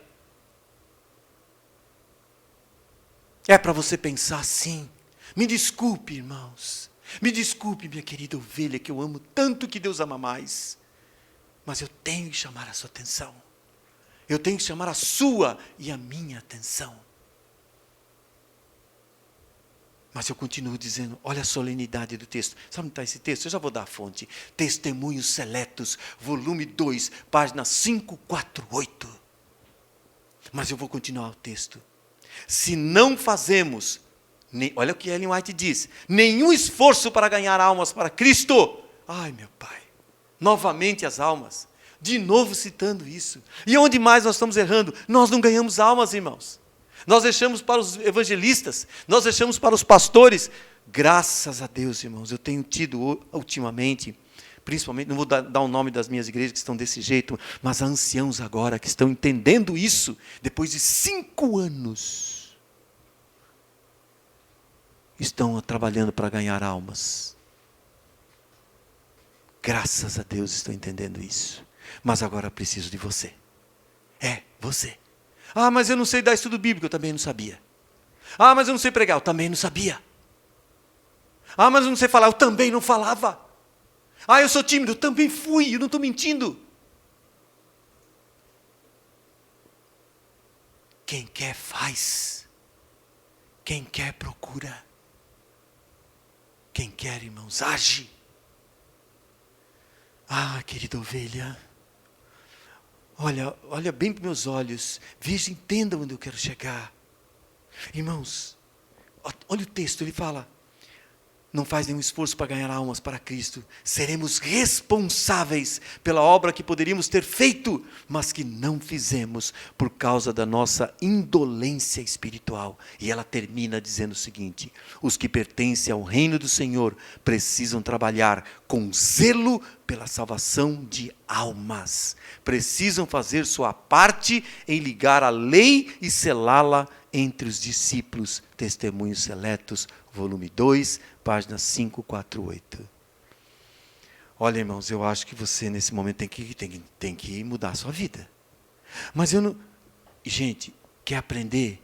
É para você pensar assim. Me desculpe, irmãos. Me desculpe, minha querida ovelha, que eu amo tanto, que Deus ama mais. Mas eu tenho que chamar a sua atenção. Eu tenho que chamar a sua e a minha atenção. Mas eu continuo dizendo, olha a solenidade do texto. Sabe onde está esse texto? Eu já vou dar a fonte. Testemunhos Seletos, volume 2, página 548. Mas eu vou continuar o texto. Se não fazemos, olha o que Ellen White diz, nenhum esforço para ganhar almas para Cristo. Ai, meu Pai, novamente as almas. De novo citando isso. E onde mais nós estamos errando? Nós não ganhamos almas, irmãos. Nós deixamos para os evangelistas, nós deixamos para os pastores. Graças a Deus, irmãos, eu tenho tido ultimamente, principalmente, não vou dar o nome das minhas igrejas que estão desse jeito, mas há anciãos agora que estão entendendo isso, depois de 5 anos, estão trabalhando para ganhar almas. Graças a Deus estão entendendo isso. Mas agora preciso de você. Você. Ah, mas eu não sei dar estudo bíblico, eu também não sabia. Ah, mas eu não sei pregar, eu também não sabia. Ah, mas eu não sei falar, eu também não falava. Ah, eu sou tímido, eu também fui, eu não estou mentindo. Quem quer faz. Quem quer procura. Quem quer, irmãos, age. Ah, querida ovelha, olha bem para meus olhos, veja, entenda onde eu quero chegar. Irmãos, olha o texto, ele fala, não faz nenhum esforço para ganhar almas para Cristo, seremos responsáveis pela obra que poderíamos ter feito, mas que não fizemos por causa da nossa indolência espiritual. E ela termina dizendo o seguinte, os que pertencem ao reino do Senhor precisam trabalhar com zelo pela salvação de almas, precisam fazer sua parte em ligar a lei e selá-la entre os discípulos. Testemunhos Seletos, volume 2, página 548. Olha, irmãos, eu acho que você nesse momento tem que mudar a sua vida. Mas eu não... Gente, quer aprender?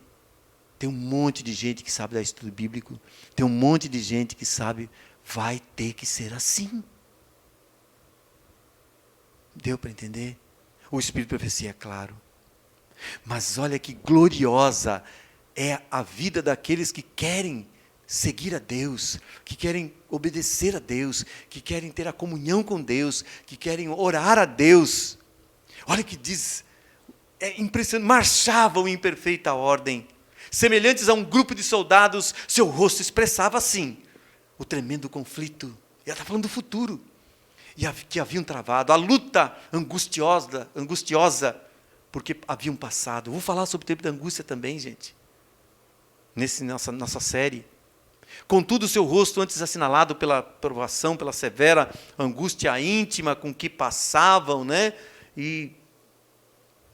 Tem um monte de gente que sabe dar estudo bíblico, tem um monte de gente que sabe, vai ter que ser assim. Deu para entender? O Espírito de Profecia é claro. Mas olha que gloriosa é a vida daqueles que querem seguir a Deus, que querem obedecer a Deus, que querem ter a comunhão com Deus, que querem orar a Deus. Olha que diz, é impressionante, marchavam em perfeita ordem, semelhantes a um grupo de soldados, seu rosto expressava assim, o tremendo conflito. Ela está falando do futuro, e que haviam travado, a luta angustiosa, porque haviam passado. Vou falar sobre o tempo da angústia também, gente, nossa série. Contudo, o seu rosto, antes assinalado pela provação, pela severa angústia íntima com que passavam, né?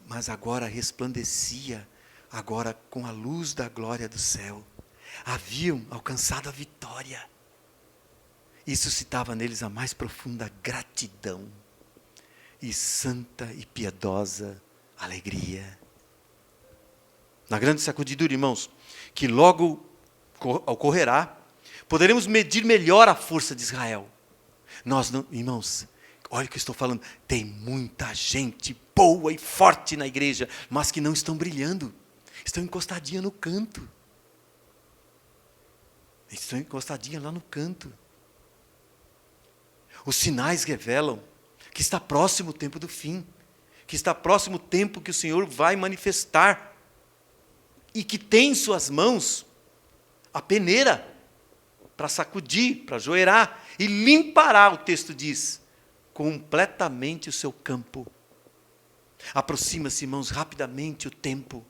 Mas agora resplandecia, agora com a luz da glória do céu. Haviam alcançado a vitória. E suscitava neles a mais profunda gratidão e santa e piedosa alegria. Na grande sacudidura, irmãos, que logo ocorrerá, poderemos medir melhor a força de Israel. Nós não, irmãos, olha o que eu estou falando, tem muita gente boa e forte na igreja, mas que não estão brilhando, estão encostadinhas no canto. Estão encostadinhas lá no canto. Os sinais revelam que está próximo o tempo do fim, que está próximo o tempo que o Senhor vai manifestar, e que tem em suas mãos a peneira para sacudir, para joerar, e limpará, o texto diz, completamente o seu campo. Aproxima-se, irmãos, rapidamente o tempo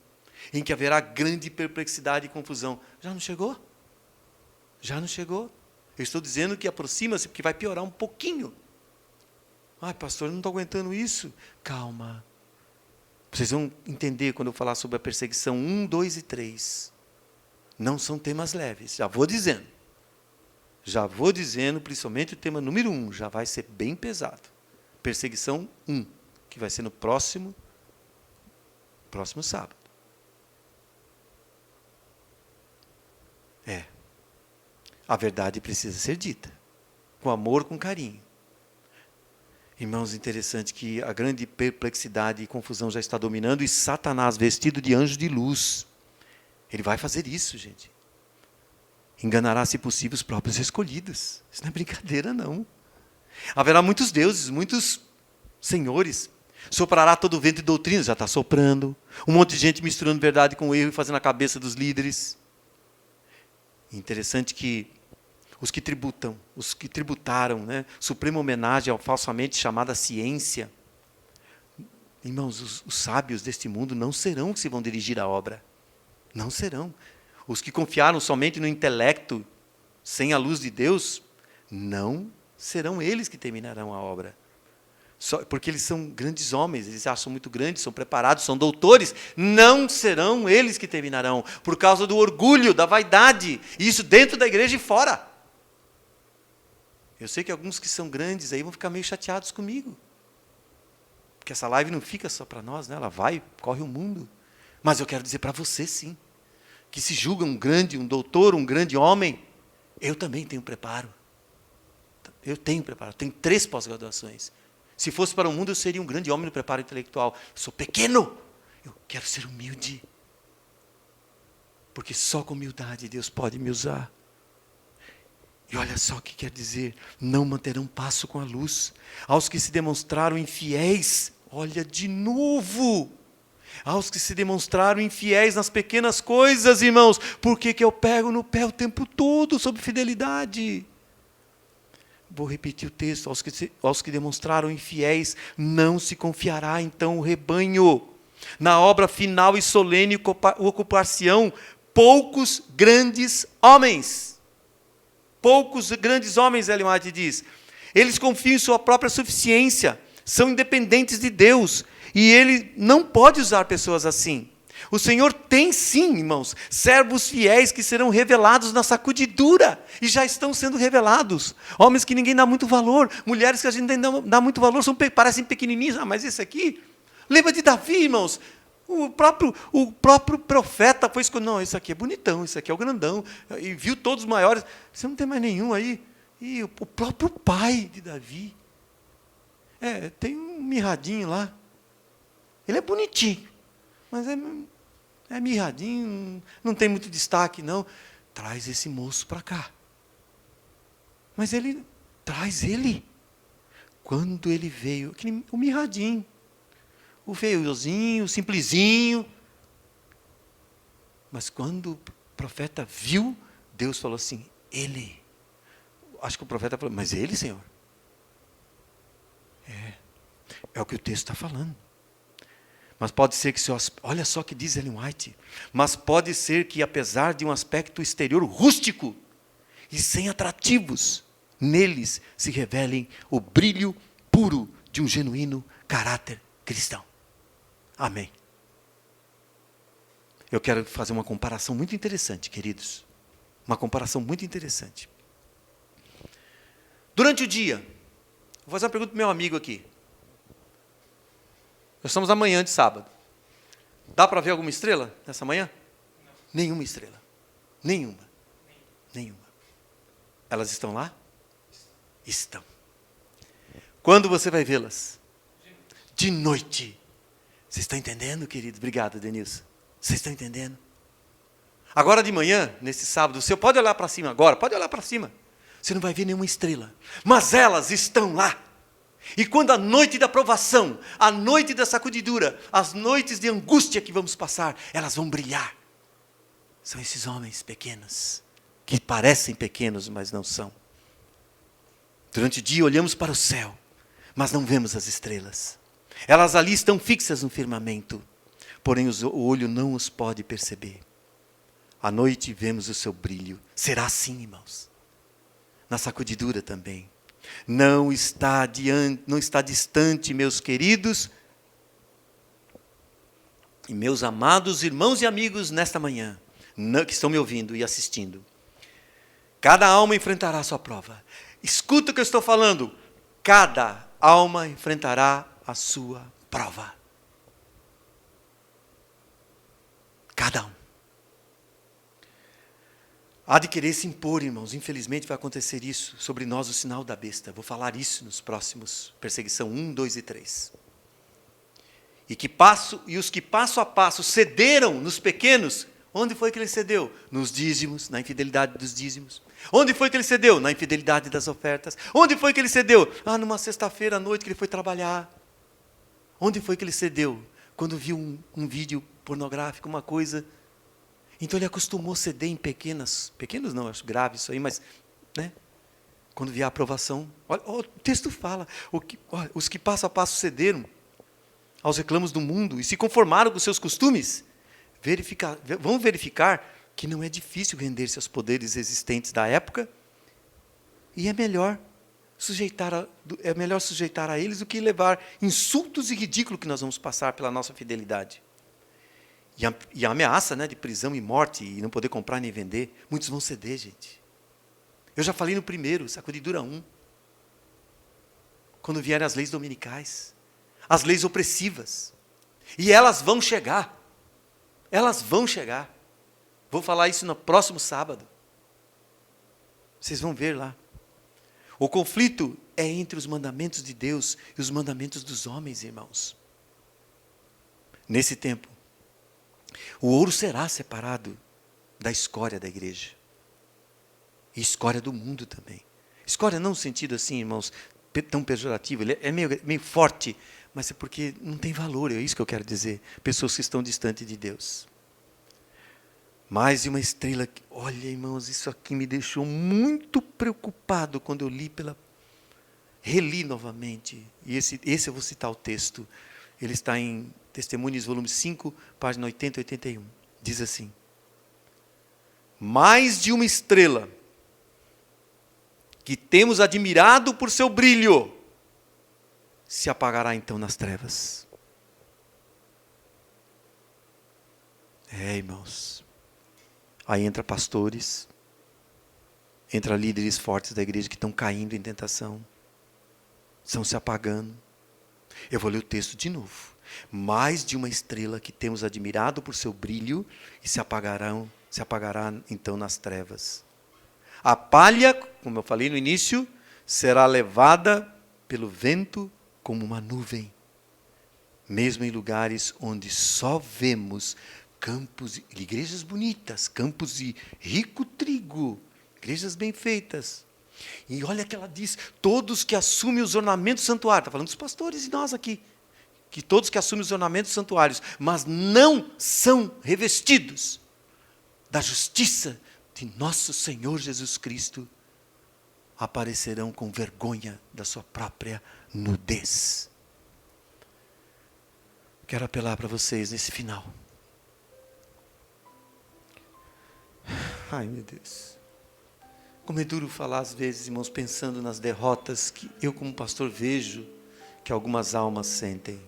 em que haverá grande perplexidade e confusão. Já não chegou? Já não chegou? Eu estou dizendo que aproxima-se porque vai piorar um pouquinho. Ai, pastor, eu não estou aguentando isso. Calma. Vocês vão entender quando eu falar sobre a perseguição 1, 2 e 3. Não são temas leves, já vou dizendo. Já vou dizendo, principalmente o tema número 1, já vai ser bem pesado. Perseguição 1, que vai ser no próximo sábado. A verdade precisa ser dita, com amor, com carinho. Irmãos, interessante que a grande perplexidade e confusão já está dominando, e Satanás, vestido de anjo de luz, ele vai fazer isso, gente. enganará, se possível, os próprios escolhidos. Isso não é brincadeira, não. Haverá muitos deuses, muitos senhores. Soprará todo o vento de doutrina, já está soprando. Um monte de gente misturando verdade com erro e fazendo a cabeça dos líderes. Interessante que os que tributaram, né, suprema homenagem ao falsamente chamada ciência, irmãos, os sábios deste mundo não serão os que vão dirigir a obra. Não serão. Os que confiaram somente no intelecto, sem a luz de Deus, não serão eles que terminarão a obra. Porque eles são grandes homens, eles acham muito grandes, são preparados, são doutores. Não serão eles que terminarão, por causa do orgulho, da vaidade. E isso dentro da igreja e fora. Eu sei que alguns que são grandes aí vão ficar meio chateados comigo. Porque essa live não fica só para nós, né? Ela vai, corre o mundo. Mas eu quero dizer para você, sim, que se julga um doutor, um grande homem, eu também tenho preparo. Eu tenho preparo, tenho 3 pós-graduações. Se fosse para o mundo, eu seria um grande homem no preparo intelectual. Eu sou pequeno, eu quero ser humilde. Porque só com humildade Deus pode me usar. E olha só o que quer dizer, não manterão passo com a luz. Aos que se demonstraram infiéis, olha de novo, aos que se demonstraram infiéis nas pequenas coisas, irmãos, por que eu pego no pé o tempo todo sobre fidelidade? Vou repetir o texto, aos que demonstraram infiéis, não se confiará então o rebanho. Na obra final e solene ocupar-se-ão poucos grandes homens. Poucos grandes homens, Ellen White diz. Eles confiam em sua própria suficiência, são independentes de Deus, e Ele não pode usar pessoas assim. O Senhor tem sim, irmãos, servos fiéis que serão revelados na sacudidura, e já estão sendo revelados. Homens que ninguém dá muito valor, mulheres que a gente não dá muito valor, parecem pequenininhos. Mas esse aqui, lembra de Davi, irmãos? O próprio profeta foi escolhido. Não, esse aqui é bonitão, esse aqui é o grandão. E viu todos os maiores. Você não tem mais nenhum aí? E o próprio pai de Davi. Tem um mirradinho lá. Ele é bonitinho, mas é mirradinho, não tem muito destaque, não. Traz esse moço para cá. Mas ele traz ele. Quando ele veio, o mirradinho, o feiozinho, o simplesinho. Mas quando o profeta viu, Deus falou assim, ele. Acho que o profeta falou, mas ele, Senhor? É o que o texto está falando. Mas pode ser que, olha só o que diz Ellen White, mas pode ser que apesar de um aspecto exterior rústico e sem atrativos, neles se revelem o brilho puro de um genuíno caráter cristão. Amém. Eu quero fazer uma comparação muito interessante, queridos. Uma comparação muito interessante. Durante o dia, vou fazer uma pergunta para o meu amigo aqui. Nós estamos amanhã de sábado. Dá para ver alguma estrela nessa manhã? Não. Nenhuma estrela. Nenhuma. Elas estão lá? Estão. Quando você vai vê-las? De noite. Vocês estão entendendo, querido? Obrigado, Denilson. Vocês estão entendendo? Agora de manhã, nesse sábado, você pode olhar para cima agora, pode olhar para cima. Você não vai ver nenhuma estrela. Mas elas estão lá. E quando a noite da provação, a noite da sacudidura, as noites de angústia que vamos passar, elas vão brilhar. São esses homens pequenos, que parecem pequenos, mas não são. Durante o dia olhamos para o céu, mas não vemos as estrelas. Elas ali estão fixas no firmamento, porém o olho não os pode perceber. À noite vemos o seu brilho. Será assim, irmãos? Na sacudidura também. Não está distante, meus queridos e meus amados irmãos e amigos nesta manhã, que estão me ouvindo e assistindo. Cada alma enfrentará a sua prova. Escuta o que eu estou falando. Cada alma enfrentará a sua prova. Cada um. Há de querer se impor, irmãos. Infelizmente vai acontecer isso sobre nós, o sinal da besta. Vou falar isso nos próximos, perseguição 1, 2 e 3. E os que passo a passo cederam nos pequenos, Onde foi que ele cedeu? Nos dízimos, na infidelidade dos dízimos. Onde foi que ele cedeu? Na infidelidade das ofertas. Onde foi que ele cedeu? Numa sexta-feira à noite que ele foi trabalhar. Onde foi que ele cedeu? Quando viu um vídeo pornográfico, uma coisa. Então ele acostumou ceder em pequenos não, acho grave isso aí, mas, né? Quando vier a aprovação, olha, o texto fala, os que passo a passo cederam aos reclamos do mundo e se conformaram com seus costumes, vão verificar que não é difícil render-se aos poderes existentes da época e é melhor sujeitar a eles do que levar insultos e ridículo que nós vamos passar pela nossa fidelidade. E a ameaça, né, de prisão e morte e não poder comprar nem vender, muitos vão ceder, gente. Eu já falei no primeiro, sacudidura 1. Quando vierem as leis dominicais, as leis opressivas. E elas vão chegar. Elas vão chegar. Vou falar isso no próximo sábado. Vocês vão ver lá. O conflito é entre os mandamentos de Deus e os mandamentos dos homens, irmãos. Nesse tempo, o ouro será separado da escória da igreja. E escória do mundo também. Escória não no sentido assim, irmãos, tão pejorativo. Ele é meio forte, mas é porque não tem valor, é isso que eu quero dizer. Pessoas que estão distantes de Deus. Mais de uma estrela. Olha, irmãos, isso aqui me deixou muito preocupado quando eu reli novamente. E esse eu vou citar o texto. Ele está em Testemunhos, volume 5, página 80 e 81. Diz assim: mais de uma estrela que temos admirado por seu brilho se apagará então nas trevas. Irmãos. Aí entra pastores, entra líderes fortes da igreja que estão caindo em tentação, estão se apagando. Eu vou ler o texto de novo. Mais de uma estrela que temos admirado por seu brilho e se apagará então nas trevas. A palha, como eu falei no início, será levada pelo vento como uma nuvem, mesmo em lugares onde só vemos campos, igrejas bonitas, campos de rico trigo, igrejas bem feitas. E olha que ela diz, todos que assumem os ornamentos do santuário, está falando dos pastores e nós aqui, que todos que assumem os ornamentos dos santuários, mas não são revestidos da justiça de nosso Senhor Jesus Cristo, aparecerão com vergonha da sua própria nudez. Quero apelar para vocês nesse final. Ai, meu Deus. Como é duro falar às vezes, irmãos, pensando nas derrotas que eu como pastor vejo que algumas almas sentem.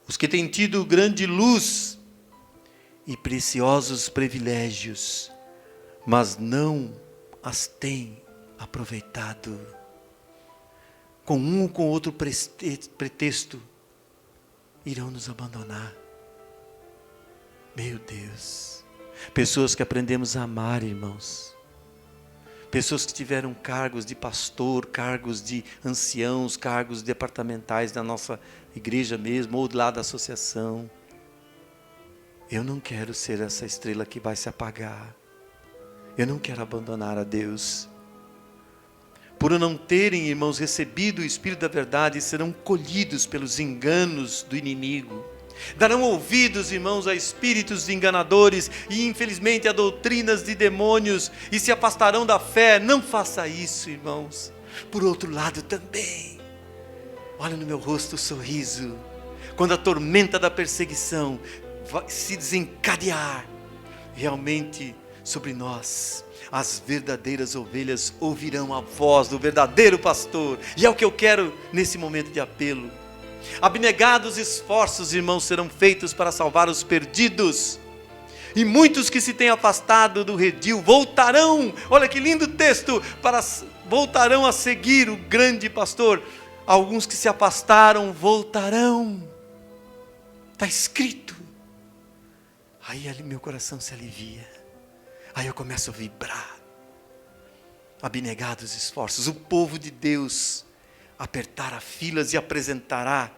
Os que têm tido grande luz e preciosos privilégios, mas não as têm aproveitado. Com um ou com outro pretexto, irão nos abandonar. Meu Deus. Pessoas que aprendemos a amar, irmãos. Pessoas que tiveram cargos de pastor, cargos de anciãos, cargos departamentais da nossa igreja mesmo, ou lá da associação. Eu não quero ser essa estrela que vai se apagar. Eu não quero abandonar a Deus. Por não terem, irmãos, recebido o Espírito da verdade, serão colhidos pelos enganos do inimigo. Darão ouvidos, irmãos, a espíritos enganadores e, infelizmente, a doutrinas de demônios e se afastarão da fé. Não faça isso, irmãos. Por outro lado também, olha no meu rosto o sorriso. Quando a tormenta da perseguição vai se desencadear, realmente sobre nós, as verdadeiras ovelhas ouvirão a voz do verdadeiro pastor. E é o que eu quero nesse momento de apelo. Abnegados esforços, irmãos, serão feitos para salvar os perdidos. E muitos que se têm afastado do redil voltarão, olha que lindo texto, voltarão a seguir o grande pastor. Alguns que se afastaram voltarão. Está escrito. Aí ali meu coração se alivia. Aí eu começo a vibrar. Abnegados esforços, o povo de Deus apertará filas e apresentará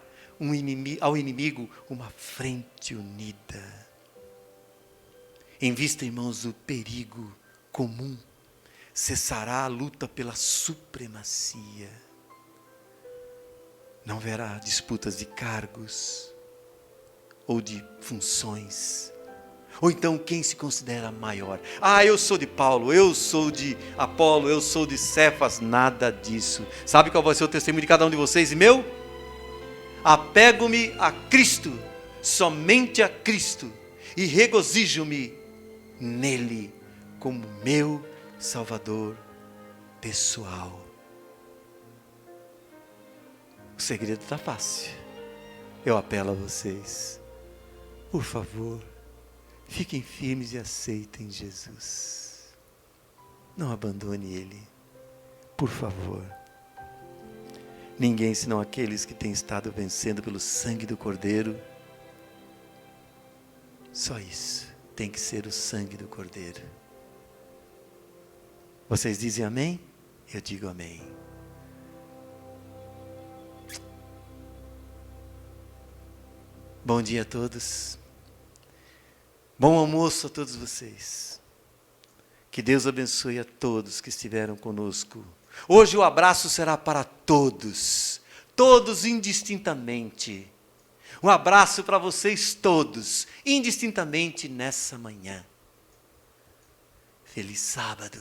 ao inimigo uma frente unida. Em vista, irmãos, do perigo comum, cessará a luta pela supremacia. Não haverá disputas de cargos ou de funções. Ou então quem se considera maior. Ah, eu sou de Paulo, eu sou de Apolo, eu sou de Cefas. Nada disso. Sabe qual vai ser o testemunho de cada um de vocês e meu? Apego-me a Cristo, somente a Cristo, e regozijo-me nele como meu Salvador pessoal. O segredo está fácil. Eu apelo a vocês. Por favor, fiquem firmes e aceitem Jesus. Não abandone Ele, por favor. Ninguém senão aqueles que têm estado vencendo pelo sangue do Cordeiro. Só isso, tem que ser o sangue do Cordeiro. Vocês dizem amém? Eu digo amém. Bom dia a todos. Bom almoço a todos vocês. Que Deus abençoe a todos que estiveram conosco. Hoje o abraço será para todos, todos indistintamente. Um abraço para vocês todos, indistintamente nessa manhã. Feliz sábado.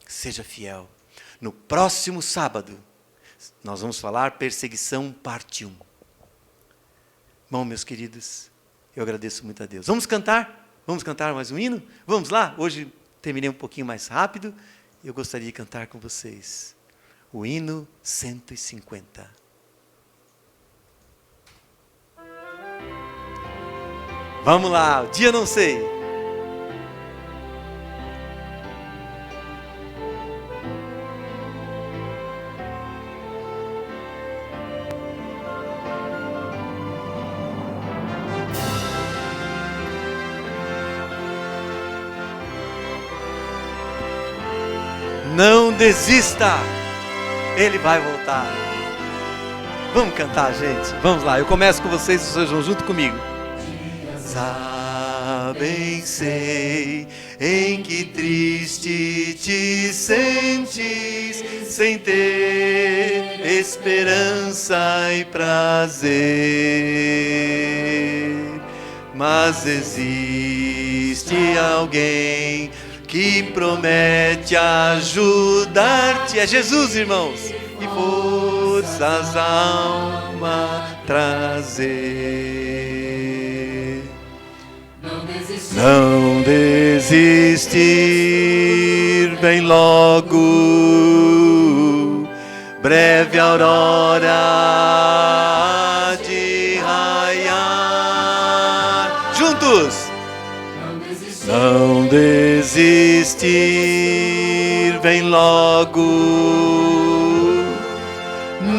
Seja fiel. No próximo sábado, nós vamos falar perseguição parte 1. Bom, meus queridos, eu agradeço muito a Deus. Vamos cantar? Vamos cantar mais um hino? Vamos lá? Hoje terminei um pouquinho mais rápido. Eu gostaria de cantar com vocês o hino 150. Vamos lá, o dia não sei. Não desista, Ele vai voltar. Vamos cantar, gente? Vamos lá, eu começo com vocês, vocês vão junto comigo. Sabem, sei, em que triste te sentes, sem ter esperança e prazer. Mas existe alguém que promete ajudar-te. É Jesus, irmãos. E forças à alma trazer. Não desistir, vem logo. Breve aurora de raiar. Juntos! Não desistir, vem logo.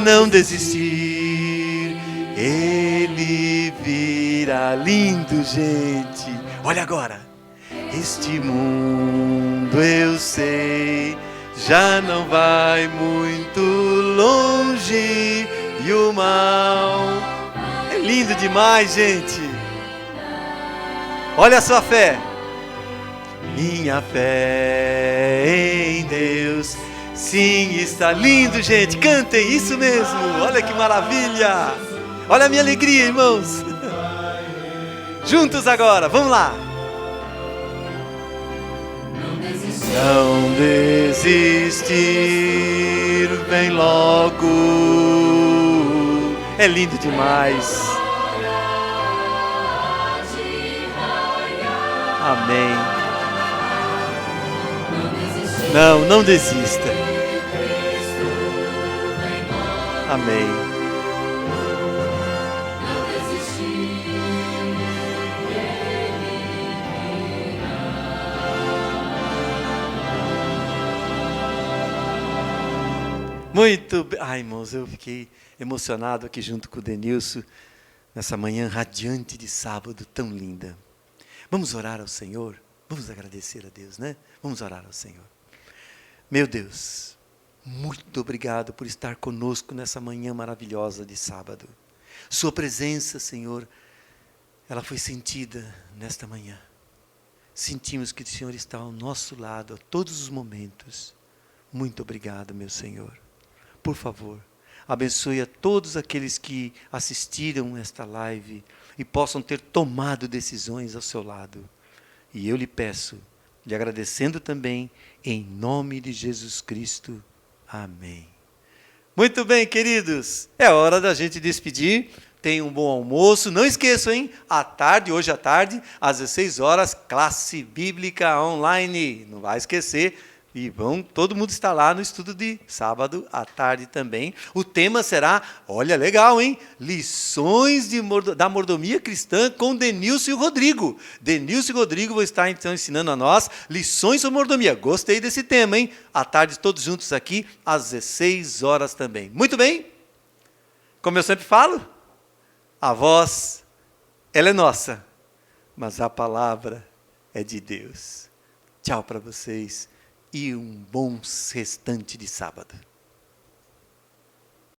Não desistir, Ele virá. Lindo, gente. Olha agora. Este mundo, eu sei, já não vai muito longe. E o mal é lindo demais, gente. Olha a sua fé. Minha fé em Deus, sim, está lindo, gente. Cantem, isso mesmo. Olha que maravilha. Olha a minha alegria, irmãos. Juntos agora, vamos lá. Não desistir, vem logo. É lindo demais. Amém. Não desista. Amém. Muito bem. Ai, irmãos, eu fiquei emocionado aqui junto com o Denilson, nessa manhã radiante de sábado, tão linda. Vamos orar ao Senhor? Vamos agradecer a Deus, né? Vamos orar ao Senhor. Meu Deus, muito obrigado por estar conosco nessa manhã maravilhosa de sábado. Sua presença, Senhor, ela foi sentida nesta manhã. sentimos que o Senhor está ao nosso lado a todos os momentos. Muito obrigado, meu Senhor. Por favor, abençoe a todos aqueles que assistiram esta live e possam ter tomado decisões ao seu lado. E eu lhe peço, lhe agradecendo também, em nome de Jesus Cristo. Amém. Muito bem, queridos, é hora da gente despedir. Tenha um bom almoço. Não esqueçam, hein? À tarde, hoje à tarde, às 16 horas, classe bíblica online. Não vai esquecer. E todo mundo está lá no estudo de sábado à tarde também. O tema será, olha, legal, hein? Lições da mordomia cristã com Denilson e o Rodrigo. Denilson e o Rodrigo vão estar então ensinando a nós lições sobre mordomia. Gostei desse tema, hein? À tarde todos juntos aqui, às 16 horas também. Muito bem? Como eu sempre falo, a voz, ela é nossa, mas a palavra é de Deus. Tchau para vocês. E um bom restante de sábado.